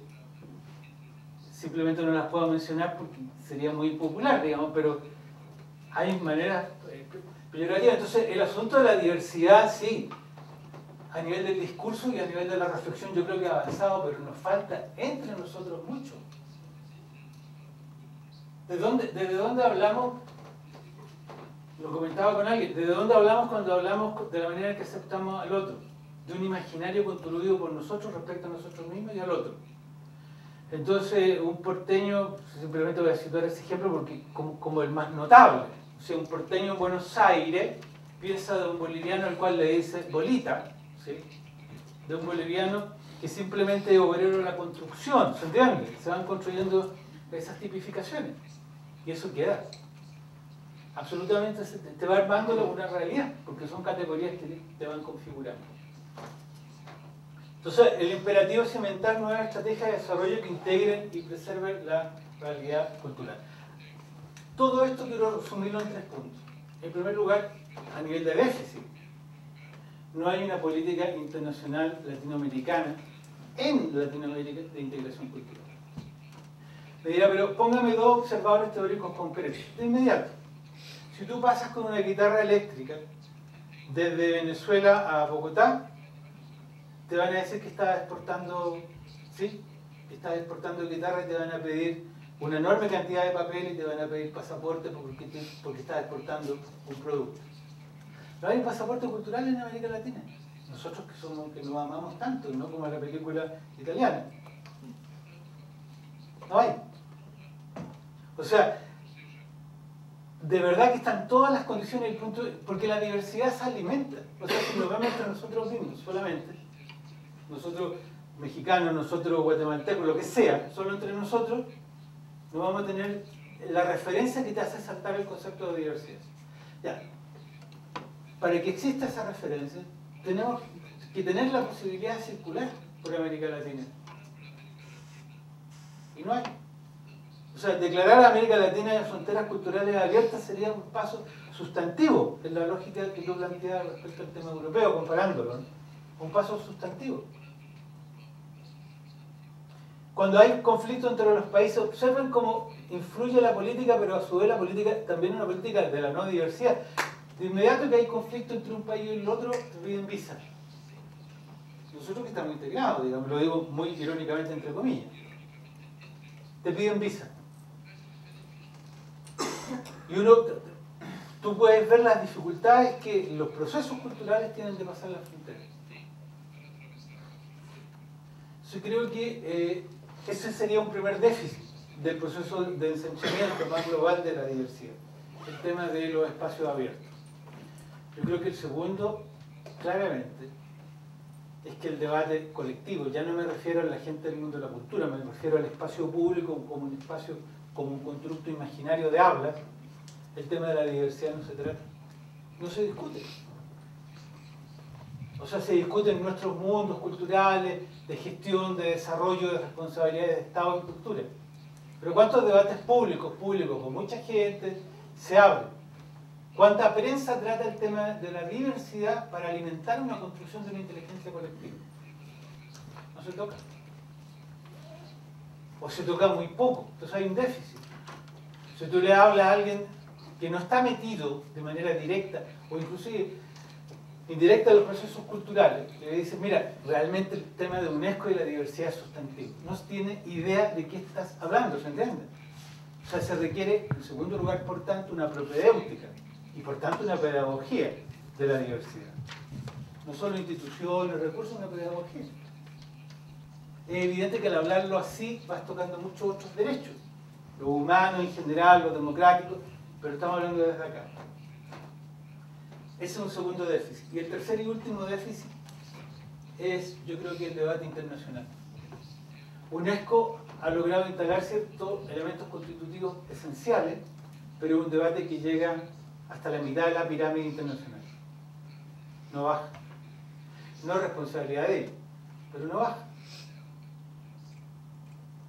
Simplemente no las puedo mencionar porque sería muy popular, digamos, pero hay maneras peyorativas. Entonces el asunto de la diversidad, sí, a nivel del discurso y a nivel de la reflexión yo creo que ha avanzado, pero nos falta entre nosotros mucho. ¿Desde dónde hablamos? Lo comentaba con alguien. ¿Desde dónde hablamos cuando hablamos de la manera en que aceptamos al otro? De un imaginario construido por nosotros respecto a nosotros mismos y al otro. Entonces, un porteño, simplemente voy a citar ese ejemplo porque como el más notable. O sea, un porteño en Buenos Aires piensa de un boliviano al cual le dice bolita, ¿sí? De un boliviano que simplemente es obrero de la construcción, ¿se entiende? Se van construyendo esas tipificaciones. Y eso queda. Absolutamente te va armando una realidad, porque son categorías que te van configurando. Entonces, el imperativo es cimentar nuevas estrategias de desarrollo que integren y preserven la realidad cultural. Todo esto quiero resumirlo en 3 puntos. En primer lugar, a nivel de déficit, no hay una política internacional latinoamericana en Latinoamérica de integración cultural. Me dirá, pero póngame 2 observadores teóricos concretos. De inmediato, si tú pasas con una guitarra eléctrica desde Venezuela a Bogotá, te van a decir que estás exportando, ¿sí? Que estás exportando guitarra y te van a pedir una enorme cantidad de papel y te van a pedir pasaporte porque estás exportando un producto. No hay pasaporte cultural en América Latina. Nosotros que nos amamos tanto, no como la película italiana. No hay. O sea, de verdad que están todas las condiciones, porque la diversidad se alimenta. O sea, si lo vemos entre nosotros mismos solamente, nosotros mexicanos, nosotros guatemaltecos, lo que sea, solo entre nosotros, no vamos a tener la referencia que te hace saltar el concepto de diversidad. Ya. Para que exista esa referencia, tenemos que tener la posibilidad de circular por América Latina. Y no hay. O sea, declarar a América Latina de fronteras culturales abiertas sería un paso sustantivo en la lógica que tú planteas respecto al tema europeo, comparándolo, ¿no? Un paso sustantivo. Cuando hay conflicto entre los países, observen cómo influye la política, pero a su vez la política también es una política de la no diversidad. De inmediato que hay conflicto entre un país y el otro, te piden visa. Nosotros que estamos integrados, digamos, lo digo muy irónicamente entre comillas. Te piden visa. Y tú puedes ver las dificultades que los procesos culturales tienen de pasar las fronteras. Yo creo que ese sería un primer déficit del proceso de ensanchamiento más global de la diversidad, el tema de los espacios abiertos. Yo creo que el segundo, claramente, es que el debate colectivo, ya no me refiero a la gente del mundo de la cultura, me refiero al espacio público como un espacio, como un constructo imaginario de habla. El tema de la diversidad no se trata, no se discute. O sea, se discuten nuestros mundos culturales, de gestión, de desarrollo, de responsabilidades de Estado y cultura. Pero ¿cuántos debates públicos, con mucha gente, se abren? ¿Cuánta prensa trata el tema de la diversidad para alimentar una construcción de una inteligencia colectiva? se toca. O se toca muy poco, entonces hay un déficit. Si tú le hablas a alguien que no está metido de manera directa o inclusive indirecta en los procesos culturales, le dices, mira, realmente el tema de UNESCO y la diversidad sustantiva, no tiene idea de qué estás hablando, ¿se entiende? O sea, se requiere, en segundo lugar, por tanto, una propedéutica y por tanto una pedagogía de la diversidad. No solo instituciones, recursos, una pedagogía. Es evidente que al hablarlo así vas tocando muchos otros derechos, los humanos en general, los democráticos, pero estamos hablando desde acá. Ese es un segundo déficit. Y el tercer y último déficit es, yo creo que el debate internacional. UNESCO ha logrado instalar ciertos elementos constitutivos esenciales, pero es un debate que llega hasta la mitad de la pirámide internacional. No baja. No es responsabilidad de ellos, pero no baja.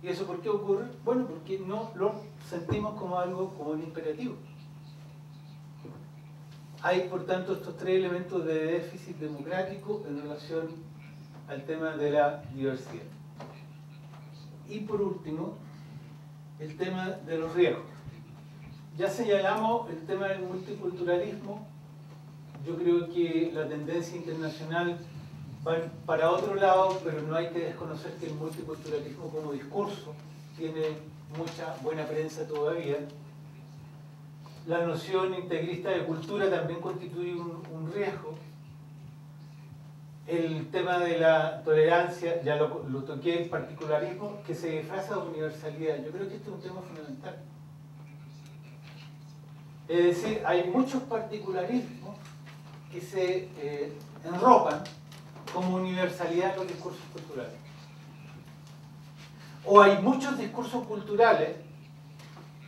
¿Y eso por qué ocurre? Bueno, porque no lo sentimos como algo, como un imperativo. Hay, por tanto, estos tres elementos de déficit democrático en relación al tema de la diversidad. Y por último, el tema de los riesgos. Ya señalamos el tema del multiculturalismo. Yo creo que la tendencia internacional va para otro lado, pero no hay que desconocer que el multiculturalismo como discurso tiene mucha buena prensa todavía. La noción integrista de cultura también constituye un riesgo. El tema de la tolerancia, ya lo toqué, el particularismo, que se disfraza de universalidad. Yo creo que este es un tema fundamental. Es decir, hay muchos particularismos que se enropan como universalidad en los discursos culturales. O hay muchos discursos culturales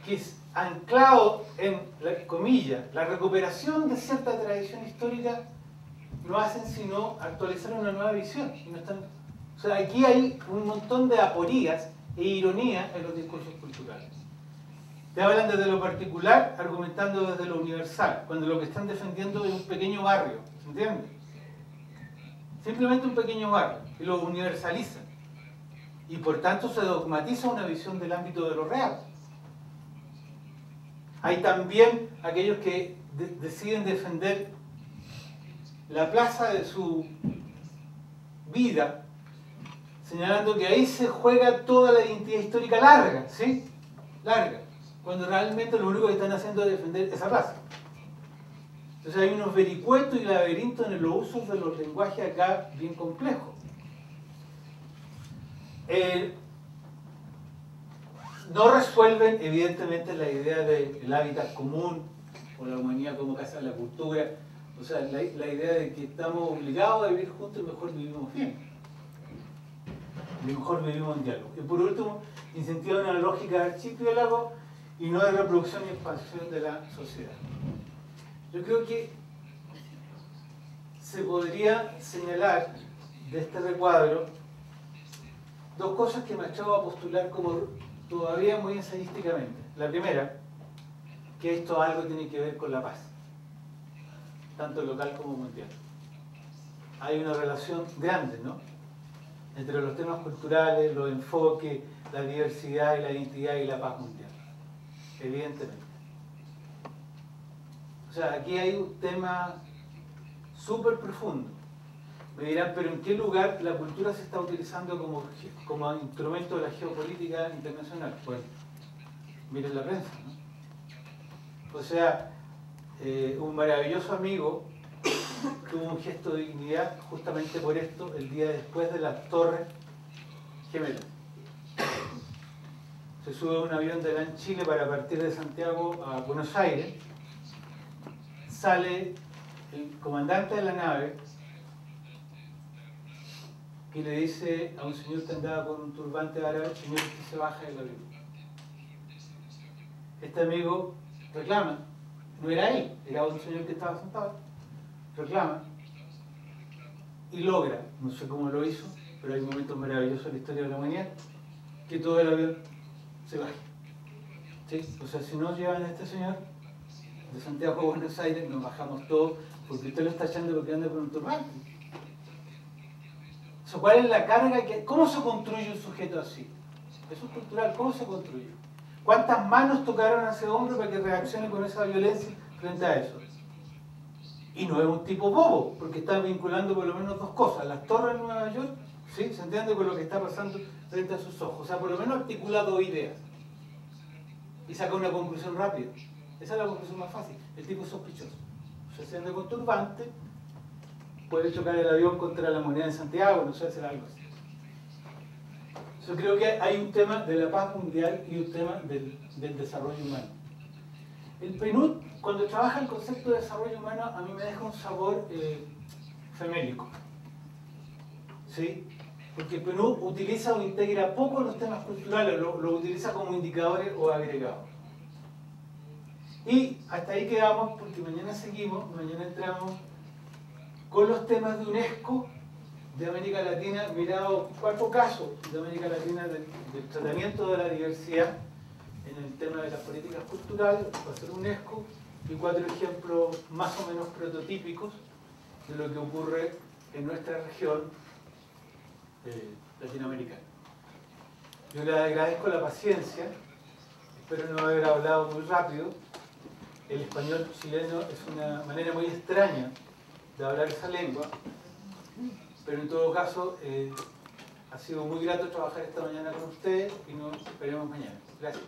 que anclados en, comillas, la recuperación de cierta tradición histórica, no hacen sino actualizar una nueva visión. Y no están, o sea, aquí hay un montón de aporías e ironías en los discursos culturales. Te hablan desde lo particular, argumentando desde lo universal, cuando lo que están defendiendo es un pequeño barrio, ¿se entiende? Simplemente un pequeño barrio, y lo universalizan. Y por tanto se dogmatiza una visión del ámbito de lo real. Hay también aquellos que deciden defender la plaza de su vida, señalando que ahí se juega toda la identidad histórica larga, ¿sí? Larga, cuando realmente lo único que están haciendo es defender esa plaza. Entonces hay unos vericuetos y laberintos en los usos de los lenguajes acá bien complejos. No resuelven, evidentemente, la idea del hábitat común o la humanidad como casa de la cultura. O sea, la idea de que estamos obligados a vivir juntos y mejor vivimos bien. Y mejor vivimos en diálogo. Y por último, incentivan una lógica de archipiélago y no de reproducción y expansión de la sociedad. Yo creo que se podría señalar de este recuadro dos cosas que me atrevo a postular como todavía muy ensayísticamente. La primera, que esto algo tiene que ver con la paz, tanto local como mundial. Hay una relación grande, ¿no?, entre los temas culturales, los enfoques, la diversidad y la identidad y la paz mundial, evidentemente. O sea, aquí hay un tema súper profundo. Me dirán, pero ¿en qué lugar la cultura se está utilizando como instrumento de la geopolítica internacional? Pues, miren la prensa, ¿no? O sea, un maravilloso amigo tuvo un gesto de dignidad justamente por esto el día después de las Torres Gemelas. Se sube a un avión de LAN Chile para partir de Santiago a Buenos Aires. Sale el comandante de la nave y le dice a un señor que andaba con un turbante árabe: señor, usted se baja del avión. Este amigo reclama, no era él, era otro señor que estaba sentado, reclama y logra, no sé cómo lo hizo, pero hay momentos maravillosos en la historia de la humanidad, que todo el avión se baje. ¿Sí? O sea, si no llevan a este señor de Santiago a Buenos Aires, nos bajamos todos, porque usted lo está echando porque anda con un turbante. O sea, ¿cuál es la carga? ¿Cómo se construye un sujeto así? Eso es cultural, ¿cómo se construye? ¿Cuántas manos tocaron a ese hombre para que reaccione con esa violencia frente a eso? Y no es un tipo bobo, porque está vinculando por lo menos dos cosas. Las torres en Nueva York, ¿sí? Se entiende con lo que está pasando frente a sus ojos. O sea, por lo menos articula dos ideas. Y saca una conclusión rápida. Esa es la conclusión más fácil. El tipo es sospechoso. Se siente con turbante, puede chocar el avión contra la moneda de Santiago, no sé, hacer algo así. Yo creo que hay un tema de la paz mundial y un tema del desarrollo humano. El PNUD, cuando trabaja el concepto de desarrollo humano, a mí me deja un sabor femélico. ¿Sí? Porque el PNUD utiliza o integra poco los temas culturales, lo utiliza como indicadores o agregados. Y hasta ahí quedamos, porque mañana seguimos, mañana entramos con los temas de UNESCO, de América Latina, mirado 4 casos de América Latina del tratamiento de la diversidad en el tema de las políticas culturales, va a ser UNESCO, y 4 ejemplos más o menos prototípicos de lo que ocurre en nuestra región latinoamericana. Yo le agradezco la paciencia, espero no haber hablado muy rápido. El español chileno es una manera muy extraña de hablar esa lengua, pero en todo caso ha sido muy grato trabajar esta mañana con ustedes y nos veremos mañana. Gracias.